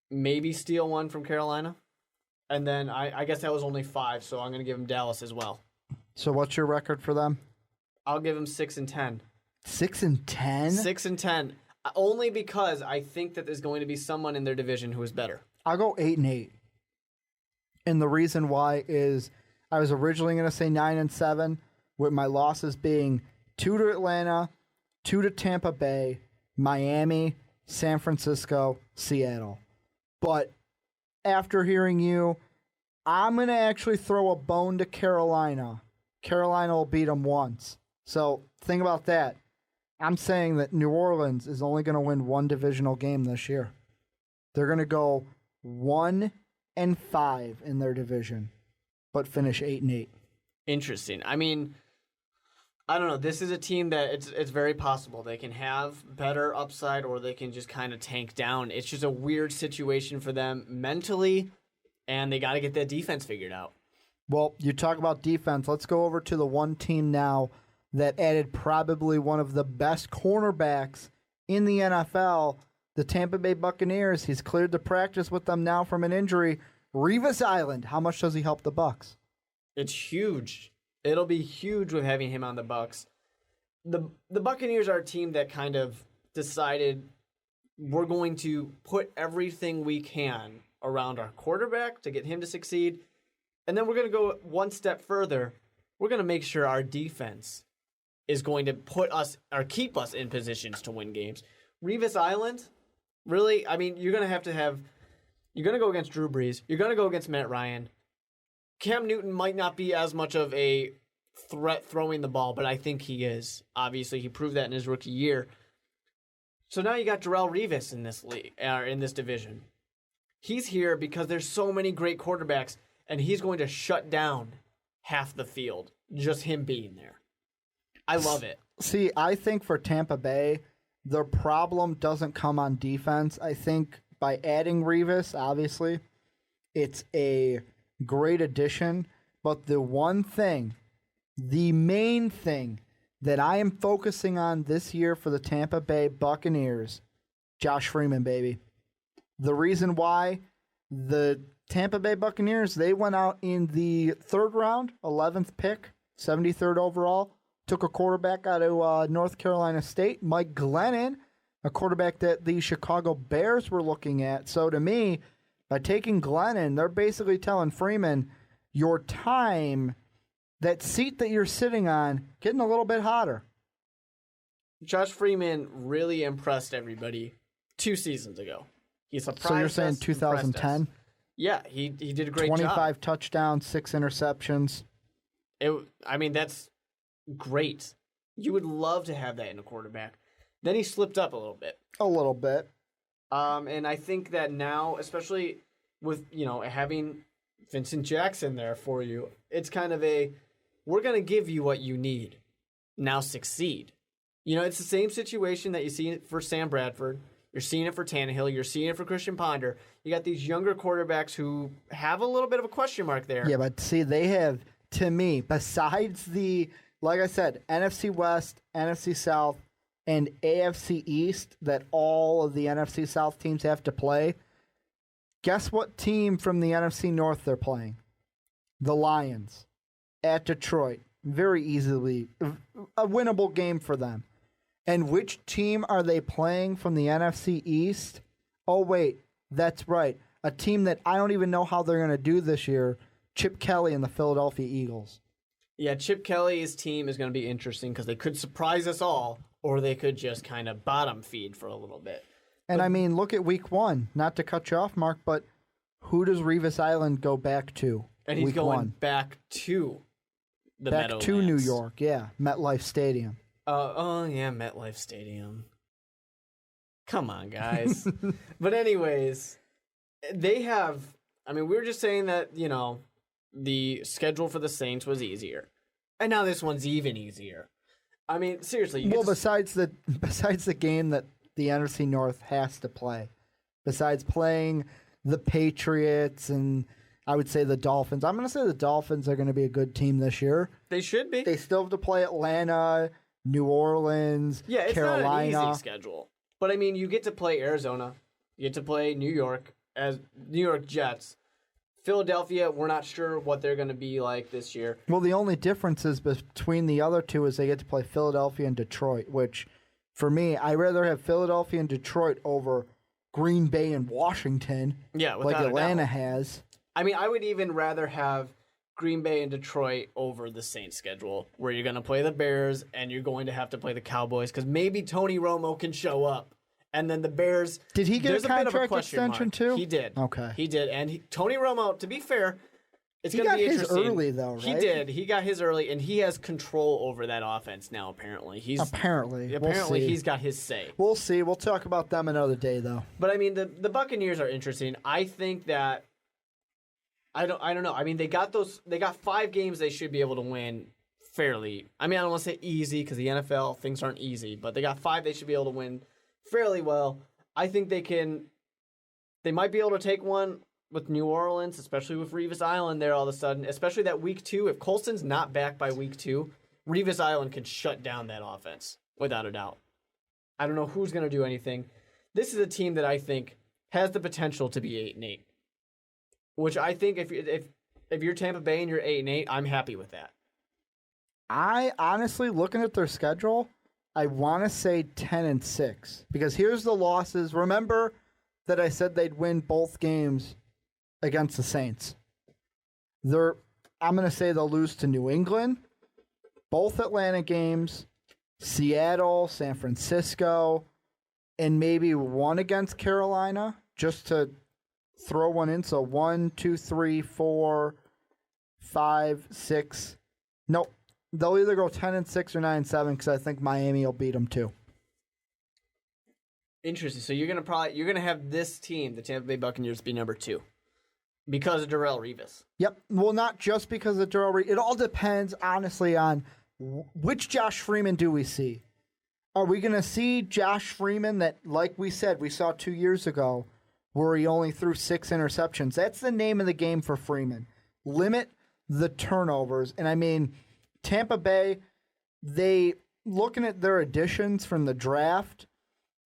maybe steal 1 from Carolina. And then I guess that was only 5, so I'm going to give them Dallas as well. So what's your record for them? I'll give them 6-10. 6-10? 6-10. Only because I think that there's going to be someone in their division who is better. I'll go 8-8. And the reason why is I was originally going to say 9-7, with my losses being 2 to Atlanta, 2 to Tampa Bay, Miami, San Francisco, Seattle. But after hearing you, I'm going to actually throw a bone to Carolina. Carolina will beat them once. So think about that. I'm saying that New Orleans is only going to win 1 divisional game this year. They're going to go 1-5 in their division, but finish 8-8. Interesting. I mean, I don't know. This is a team that it's very possible. They can have better upside or they can just kind of tank down. It's just a weird situation for them mentally, and they got to get that defense figured out. Well, you talk about defense. Let's go over to the one team now that added probably one of the best cornerbacks in the NFL, the Tampa Bay Buccaneers. He's cleared the practice with them now from an injury. Revis Island, how much does he help the Bucs? It's huge. It'll be huge with having him on the Bucs. The Buccaneers are a team that kind of decided we're going to put everything we can around our quarterback to get him to succeed, and then we're going to go one step further. We're going to make sure our defense is going to put us or keep us in positions to win games. Revis Island, really? I mean, you're going to have you're going to go against Drew Brees. You're going to go against Matt Ryan. Cam Newton might not be as much of a threat throwing the ball, but I think he is. Obviously, he proved that in his rookie year. So now you got Darrelle Revis in this league, in this division. He's here because there's so many great quarterbacks, and he's going to shut down half the field, just him being there. I love it. See, I think for Tampa Bay, the problem doesn't come on defense. I think by adding Revis, obviously, it's a great addition. But the one thing, the main thing that I am focusing on this year for the Tampa Bay Buccaneers, Josh Freeman, baby. The reason why the Tampa Bay Buccaneers, they went out in the 3rd round, 11th pick, 73rd overall, took a quarterback out of North Carolina State, Mike Glennon, a quarterback that the Chicago Bears were looking at. So to me, by taking Glennon, they're basically telling Freeman, your time, that seat that you're sitting on, getting a little bit hotter. Josh Freeman really impressed everybody 2 seasons ago. He surprised us. So you're saying 2010? Yeah, he did a great 25 job. touchdowns, 6 interceptions. I mean, that's great. You would love to have that in a quarterback. Then he slipped up a little bit. A little bit. And I think that now, especially with, having Vincent Jackson there for you, it's kind of we're going to give you what you need. Now succeed. It's the same situation that you see for Sam Bradford. You're seeing it for Tannehill. You're seeing it for Christian Ponder. You got these younger quarterbacks who have a little bit of a question mark there. Yeah, but see, they have, to me, besides the, like I said, NFC West, NFC South, and AFC East that all of the NFC South teams have to play, guess what team from the NFC North they're playing? The Lions at Detroit. Very easily a winnable game for them. And which team are they playing from the NFC East? Oh, wait, that's right. A team that I don't even know how they're going to do this year, Chip Kelly and the Philadelphia Eagles. Yeah, Chip Kelly's team is going to be interesting because they could surprise us all, or they could just kind of bottom feed for a little bit. And I mean, look at week 1. Not to cut you off, Mark, but who does Revis Island go back to? And he's week going 1? Back to the back Meadowlands. to New York, yeah. MetLife Stadium. Oh, yeah, MetLife Stadium. Come on, guys. But anyways, they have... I mean, we were just saying that, the schedule for the Saints was easier. And now this one's even easier. I mean, seriously. Besides the game that the NFC North has to play, besides playing the Patriots and I would say the Dolphins. I'm going to say the Dolphins are going to be a good team this year. They should be. They still have to play Atlanta, New Orleans, Carolina. Not an easy schedule. But, I mean, you get to play Arizona. You get to play New York as New York Jets. Philadelphia, we're not sure what they're going to be like this year. Well, the only difference is between the other two is they get to play Philadelphia and Detroit, which, for me, I'd rather have Philadelphia and Detroit over Green Bay and Washington, like Atlanta has. I mean, I would even rather have Green Bay and Detroit over the Saints schedule, where you're going to play the Bears and you're going to have to play the Cowboys, because maybe Tony Romo can show up. And then the Bears... Did he get a contract extension too? He did. Okay. He did. And Tony Romo, to be fair, it's going to be interesting. He got his early, though, right? He did. He got his early, and he has control over that offense now, apparently. Apparently. Apparently, he's got his say. We'll see. We'll talk about them another day, though. But, I mean, the Buccaneers are interesting. I think that... I don't know. I mean, they got 5 games they should be able to win fairly. I mean, I don't want to say easy, because the NFL, things aren't easy. But they got 5 they should be able to win fairly well. I think they might be able to take one with New Orleans, especially with Revis Island there all of a sudden, especially that week 2. If Colston's not back by week 2, Revis Island can shut down that offense, without a doubt. I don't know who's going to do anything. This is a team that I think has the potential to be 8-8, which I think if you're Tampa Bay and you're 8-8, I'm happy with that. I honestly, looking at their schedule, I want to say 10-6 because here's the losses. Remember that I said they'd win both games against the Saints. I'm going to say they'll lose to New England, both Atlanta games, Seattle, San Francisco, and maybe one against Carolina, just to throw one in. So 1, 2, 3, 4, 5, 6. Nope. They'll either go 10-6 or 9-7 because I think Miami will beat them too. Interesting. So you're gonna have this team, the Tampa Bay Buccaneers, be number 2 because of Darrelle Revis. Yep. Well, not just because of Darrelle Revis. It all depends, honestly, on which Josh Freeman do we see. Are we gonna see Josh Freeman that, like we said, we saw 2 years ago, where he only threw 6 interceptions? That's the name of the game for Freeman. Limit the turnovers, and I mean. Tampa Bay, looking at their additions from the draft,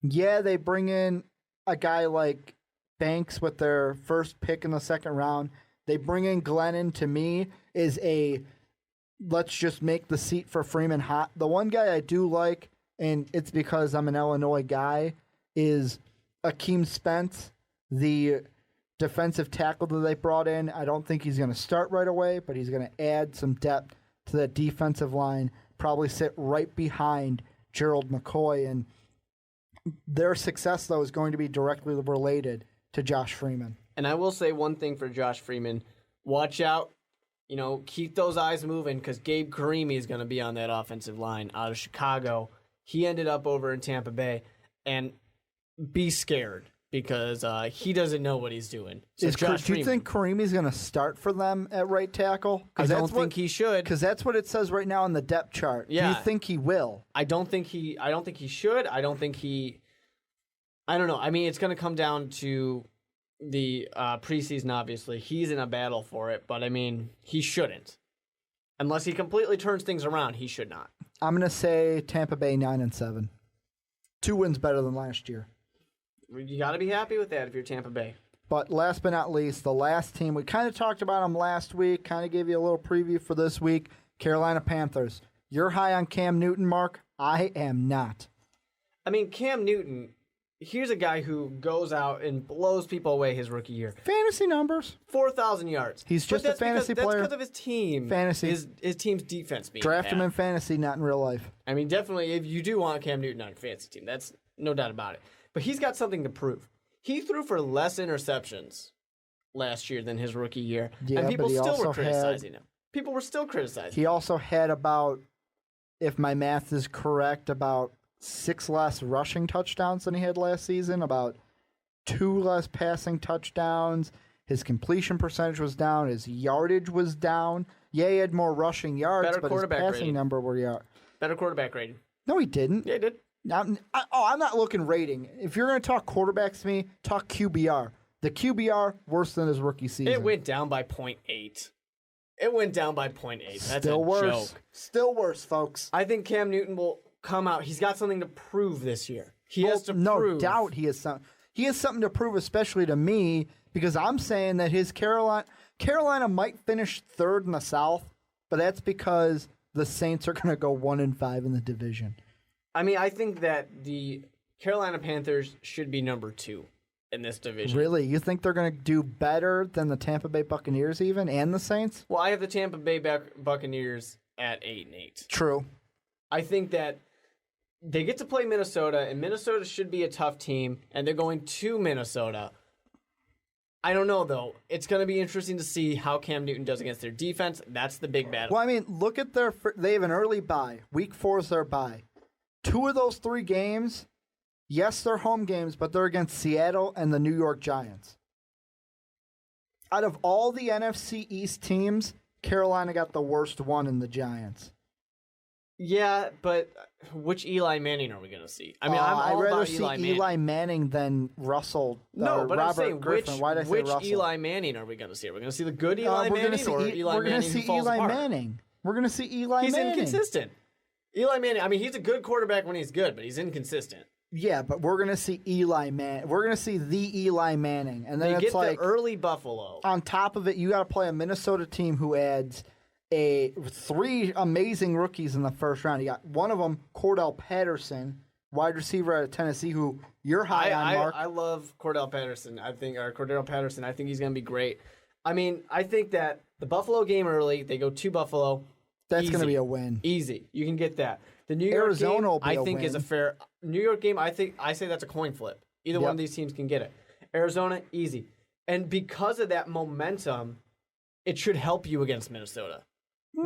they bring in a guy like Banks with their first pick in the second round. They bring in Glennon, to me, is let's just make the seat for Freeman hot. The one guy I do like, and it's because I'm an Illinois guy, is Akeem Spence, the defensive tackle that they brought in. I don't think he's going to start right away, but he's going to add some depth to that defensive line, probably sit right behind Gerald McCoy, and their success, though, is going to be directly related to Josh Freeman. And I will say one thing for Josh Freeman. Watch out. Keep those eyes moving because Gabe Karimi is going to be on that offensive line out of Chicago. He ended up over in Tampa Bay, and be scared. Because he doesn't know what he's doing. So do you think Karimi's going to start for them at right tackle? I don't think he should. Because that's what it says right now on the depth chart. Yeah. Do you think he will? I don't think he should. I don't know. I mean, it's going to come down to the preseason, obviously. He's in a battle for it. But, I mean, he shouldn't. Unless he completely turns things around, he should not. I'm going to say Tampa Bay 9-7. 2 wins better than last year. You got to be happy with that if you're Tampa Bay. But last but not least, the last team, we kind of talked about them last week, kind of gave you a little preview for this week, Carolina Panthers. You're high on Cam Newton, Mark. I am not. I mean, Cam Newton, here's a guy who goes out and blows people away his rookie year. Fantasy numbers. 4,000 yards. He's just a fantasy player. That's because of his team. Fantasy. His team's defense being Draft him bad. in fantasy, not in real life. I mean, definitely, if you do want Cam Newton on your fantasy team, that's no doubt about it. But he's got something to prove. He threw for less interceptions last year than his rookie year, Yeah, and people but he still were also criticizing him. People were still criticizing him. He also had about, if my math is correct, about 6 less rushing touchdowns than he had last season, about 2 less passing touchdowns. His completion percentage was down. His yardage was down. Yeah, he had more rushing yards, Better but his quarterback passing rating. number were Better quarterback rating. No, he didn't. Yeah, he did. I'm not looking rating. If you're going to talk quarterbacks to me, talk QBR. The QBR, worse than his rookie season. It went down by 0.8. It went down by 0.8. That's Still a worse. joke. Still worse, folks. I think Cam Newton will come out. He's got something to prove this year. He has to no prove. doubt he has something to prove, especially to me, because I'm saying that his Carolina might finish 3rd in the South, but that's because the Saints are going to go 1-5 in the division. I mean, I think that the Carolina Panthers should be number 2 in this division. Really? You think they're going to do better than the Tampa Bay Buccaneers even, and the Saints? Well, I have the Tampa Bay Buccaneers at 8-8. True. I think that they get to play Minnesota, and Minnesota should be a tough team, and they're going to Minnesota. I don't know, though. It's going to be interesting to see how Cam Newton does against their defense. That's the big battle. Well, I mean, look at they have an early bye. Week 4 is their bye. 2 of those 3 games, yes, they're home games, but they're against Seattle and the New York Giants. Out of all the NFC East teams, Carolina got the worst one in the Giants. Yeah, but which Eli Manning are we going to see? I mean, I'm all I'd rather about see Eli Manning. Eli Manning than Russell. No, but Robert I'm saying Griffin. Why did I say which Russell? Eli Manning are we going to see? Are we going to see the good Eli we're Manning gonna see or Eli we're Manning gonna see who falls Eli apart? Manning. We're going to see Eli He's Manning. inconsistent. Eli Manning, I mean, he's a good quarterback when he's good, but he's inconsistent. Yeah, but we're going to see Eli Manning. We're going to see the Eli Manning. And then They it's get like, the early Buffalo. on top of it, you got to play a Minnesota team who adds 3 amazing rookies in the first round. You got one of them, Cordell Patterson, wide receiver out of Tennessee, who you're high on, Mark. I love Cordell Patterson. I think he's going to be great. I mean, I think that the Buffalo game early, they go to Buffalo. That's going to Easy. be a win. Easy. You can get that. The New York Arizona game, will be I a think, win. is a fair. New York game, I say that's a coin flip. Either one of these teams can get it. Arizona, easy. And because of that momentum, it should help you against Minnesota.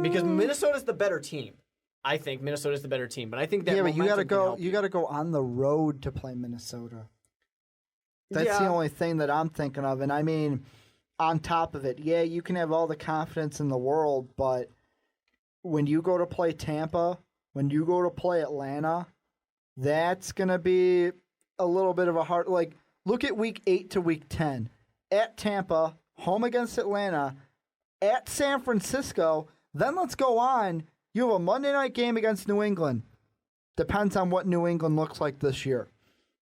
Because Minnesota's the better team. I think Minnesota's the better team. But I think that Yeah, but you got to momentum can go. help You got to go on the road to play Minnesota. That's the only thing that I'm thinking of. And I mean, on top of it, yeah, you can have all the confidence in the world, but when you go to play Tampa, when you go to play Atlanta, that's going to be a little bit of a hard. Like, look at week 8 to week 10. At Tampa, home against Atlanta, at San Francisco. Then let's go on. You have a Monday night game against New England. Depends on what New England looks like this year.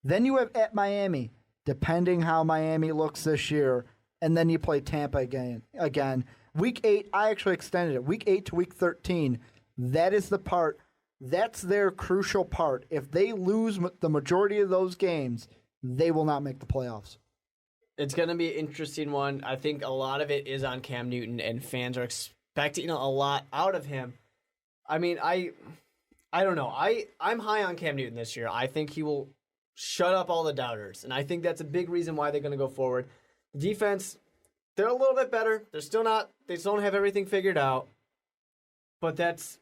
Then you have at Miami, depending how Miami looks this year. And then you play Tampa again. Week 8, I actually extended it. Week 8 to week 13, that is the part. That's their crucial part. If they lose the majority of those games, they will not make the playoffs. It's going to be an interesting one. I think a lot of it is on Cam Newton, and fans are expecting a lot out of him. I mean, I don't know. I'm high on Cam Newton this year. I think he will shut up all the doubters, and I think that's a big reason why they're going to go forward. The defense, they're a little bit better. They still don't have everything figured out, but that's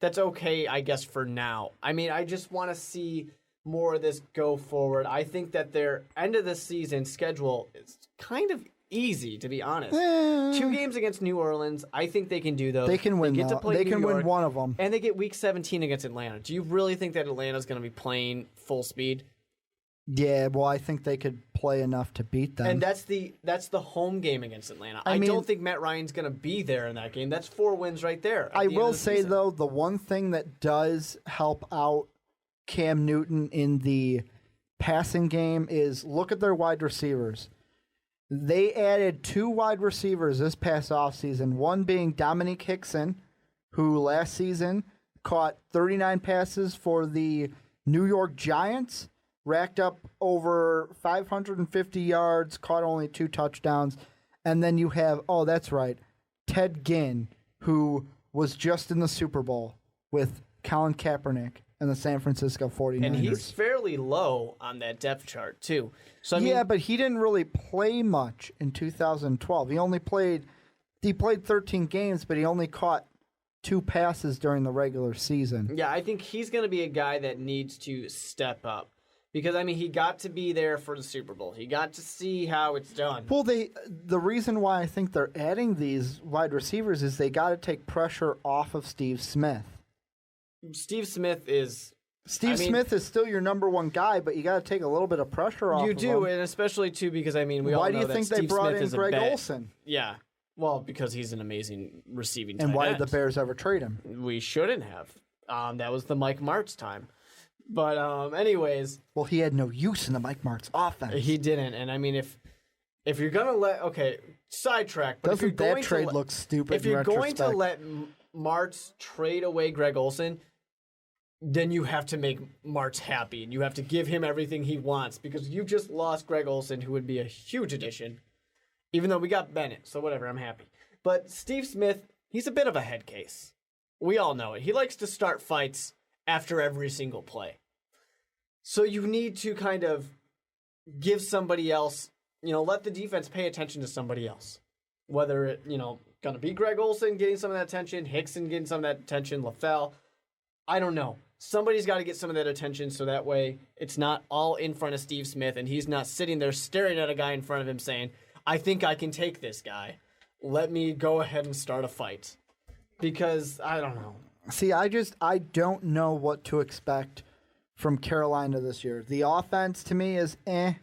okay, I guess, for now. I mean, I just want to see more of this go forward. I think that their end of the season schedule is kind of easy, to be honest. 2 games against New Orleans. I think they can do those. They can win. They can win one of them. And they get Week 17 against Atlanta. Do you really think that Atlanta's going to be playing full speed? Yeah, well, I think they could play enough to beat them. And that's the home game against Atlanta. I mean, don't think Matt Ryan's going to be there in that game. That's 4 wins right there. I will say, though, the one thing that does help out Cam Newton in the passing game is look at their wide receivers. They added 2 wide receivers this past offseason, one being Dominique Hickson, who last season caught 39 passes for the New York Giants, racked up over 550 yards, caught only 2 touchdowns. And then you have, that's right, Ted Ginn, who was just in the Super Bowl with Colin Kaepernick and the San Francisco 49ers. And he's fairly low on that depth chart, too. So I mean, but he didn't really play much in 2012. He played 13 games, but he only caught 2 passes during the regular season. Yeah, I think he's going to be a guy that needs to step up. Because, I mean, he got to be there for the Super Bowl. He got to see how it's done. Well, the reason why I think they're adding these wide receivers is they got to take pressure off of Steve Smith. Steve Smith is still your number one guy, but you got to take a little bit of pressure off of him. You do, and especially, too, because, I mean, we all know that Steve Smith is a Why do you think they brought in Greg Olsen? Yeah. Well, because he's an amazing receiving tight end. And why end. did the Bears ever trade him? We shouldn't have. That was the Mike Martz time. But anyways. Well, he had no use in the Mike Martz offense. He didn't. And, I mean, if you're going to sidetrack. But Doesn't that trade look stupid if you're going to let Martz trade away Greg Olsen, then you have to make Martz happy. And you have to give him everything he wants. Because you've just lost Greg Olsen, who would be a huge addition. Even though we got Bennett, so whatever, I'm happy. But Steve Smith, he's a bit of a head case. We all know it. He likes to start fights after every single play. So you need to kind of give somebody else, let the defense pay attention to somebody else. Whether it, going to be Greg Olsen getting some of that attention, Hickson getting some of that attention, LaFell, I don't know. Somebody's got to get some of that attention so that way it's not all in front of Steve Smith and he's not sitting there staring at a guy in front of him saying, I think I can take this guy. Let me go ahead and start a fight. Because, I don't know. See, I don't know what to expect from Carolina this year. The offense, to me, is eh.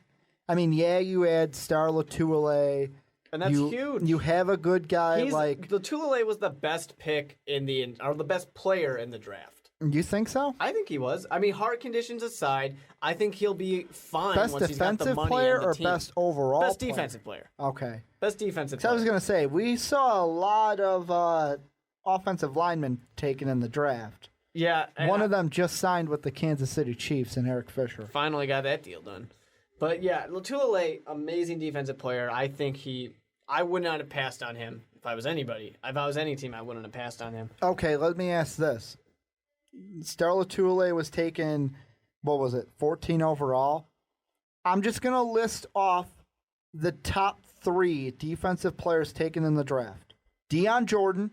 I mean, yeah, you add Star Latulippe. And that's huge. You have a good guy Latulippe was the best pick or the best player in the draft. You think so? I think he was. I mean, heart conditions aside, I think he'll be fine best once he's got the money player and the or team. Best overall Best player? defensive player. Okay. Best defensive player. I was going to say, we saw a lot of offensive linemen taken in the draft. Yeah. One of them just signed with the Kansas City Chiefs and Eric Fisher. Finally got that deal done. But yeah, Latulippe, amazing defensive player. I think I would not have passed on him if I was anybody. If I was any team, I wouldn't have passed on him. Okay, let me ask this. Star Latulippe was taken, 14 overall? I'm just going to list off the top 3 defensive players taken in the draft. Deion Jordan,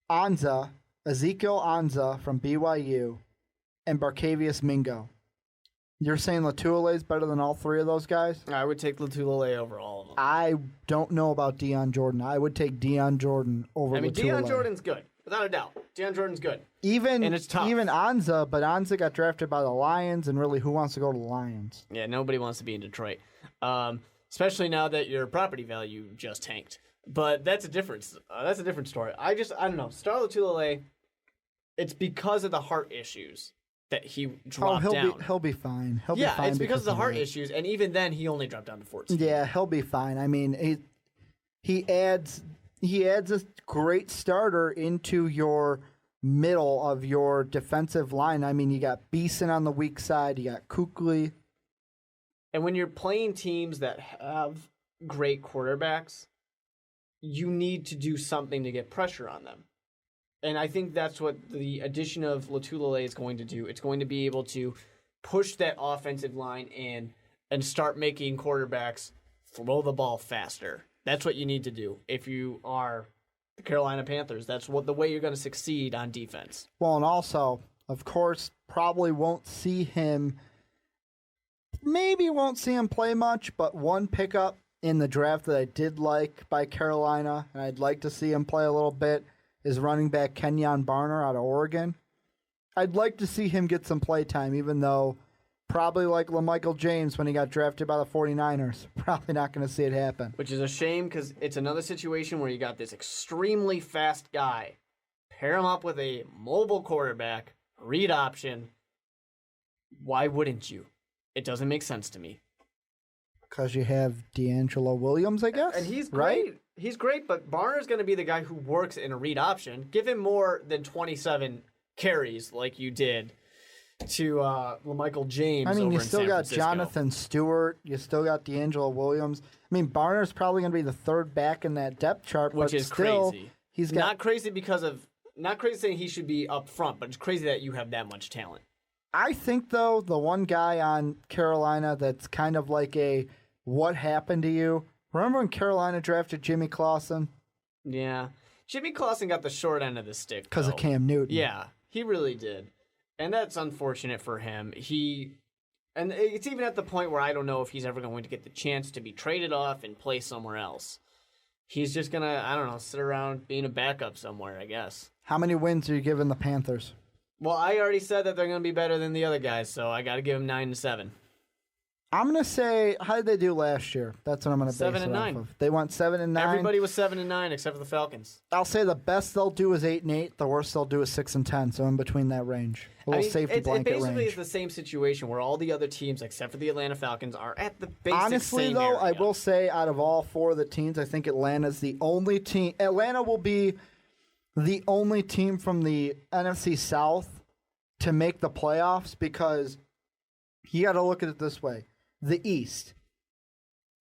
Ezekiel Anza from BYU, and Barkevius Mingo. You're saying Latulippe is better than all 3 of those guys? I would take Latulippe over all of them. I don't know about Deion Jordan. I would take Deion Jordan over Latulippe. Deion Jordan's good, without a doubt. Deion Jordan's good. And it's tough. Even Anza, but Anza got drafted by the Lions, and really, who wants to go to the Lions? Yeah, nobody wants to be in Detroit, especially now that your property value just tanked. But that's a difference. That's a different story. I don't know. Star Latulippe, it's because of the heart issues that he dropped down. He'll be fine. He'll be fine. Yeah, it's because of the heart issues, and even then, he only dropped down to 14. Yeah, he'll be fine. I mean, he adds a great starter into your middle of your defensive line. I mean, you got Beeson on the weak side. You got Kuechly. And when you're playing teams that have great quarterbacks, you need to do something to get pressure on them. And I think that's what the addition of Latulippe is going to do. It's going to be able to push that offensive line in and start making quarterbacks throw the ball faster. That's what you need to do if you are the Carolina Panthers. That's the way you're going to succeed on defense. Well, and also, of course, probably won't see him play much, but one pickup in the draft that I did like by Carolina, and I'd like to see him play a little bit, is running back Kenyon Barner out of Oregon. I'd like to see him get some play time, even though probably like LaMichael James when he got drafted by the 49ers. Probably not going to see it happen. Which is a shame because it's another situation where you got this extremely fast guy. Pair him up with a mobile quarterback, read option, Why wouldn't you? It doesn't make sense to me. Because you have D'Angelo Williams, I guess. And he's great. Right? He's great, but Barner's going to be the guy who works in a read option. Give him more than 27 carries like you did to LaMichael James. I mean, over you in still San got Francisco. Jonathan Stewart. You still got D'Angelo Williams. I mean, Barner's probably going to be the third back in that depth chart, which but is still, crazy. He's got not crazy because of not crazy saying he should be up front, but it's crazy that you have that much talent. I think though the one guy on Carolina that's kind of like a what happened to you. Remember when Carolina drafted Jimmy Clausen? Yeah, Jimmy Clausen got the short end of the stick because of Cam Newton. Yeah, he really did. And that's unfortunate for him. And it's even at the point where I don't know if he's ever going to get the chance to be traded off and play somewhere else. He's just going to, I don't know, sit around being a backup somewhere, I guess. How many wins are you giving the Panthers? Well, I already said that they're going to be better than the other guys, so I got to give them 9-7. I'm going to say, how did they do last year? That's what I'm going to base it off of. They went 7-9. Everybody was 7-9 except for the Falcons. I'll say the best they'll do is 8-8. The worst they'll do is 6-10. So in between that range, safety blanket range. It basically is the same situation where all the other teams, except for the Atlanta Falcons, are at the basic Honestly, same though, area. I will say out of all four of the teams, I think Atlanta's the only team. Atlanta will be the only team from the NFC South to make the playoffs because you got to look at it this way. The East,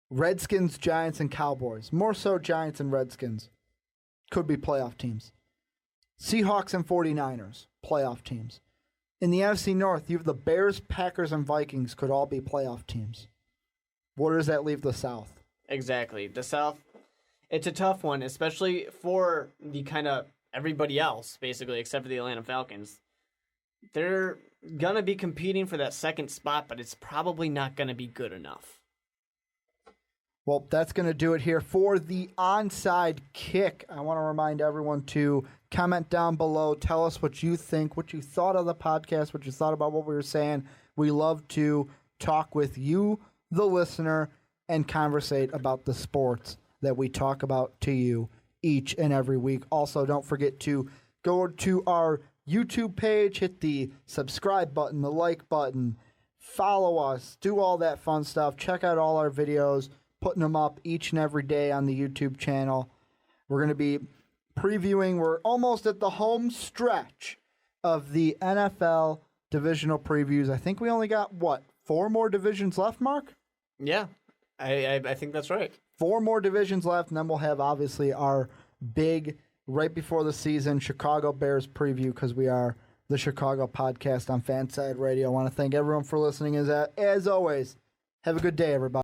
Redskins, Giants, and Cowboys. More so Giants and Redskins could be playoff teams. Seahawks and 49ers, playoff teams. In the NFC North, you have the Bears, Packers, and Vikings could all be playoff teams. Where does that leave the South? Exactly. The South, it's a tough one, especially for the kind of everybody else, basically, except for the Atlanta Falcons. They're going to be competing for that second spot, but it's probably not going to be good enough. Well, that's going to do it here for the Onside Kick. I want to remind everyone to comment down below. Tell us what you think, what you thought of the podcast, what you thought about what we were saying. We love to talk with you, the listener, and conversate about the sports that we talk about to you each and every week. Also, don't forget to go to our YouTube page, hit the subscribe button, the like button, follow us, do all that fun stuff. Check out all our videos, putting them up each and every day on the YouTube channel. We're going to be previewing, we're almost at the home stretch of the NFL divisional previews. I think we only got, 4 more divisions left, Mark? Yeah, I think that's right. 4 more divisions left, and then we'll have, obviously, our big right before the season, Chicago Bears preview, because we are the Chicago podcast on Fanside Radio. I want to thank everyone for listening. As always, have a good day, everybody.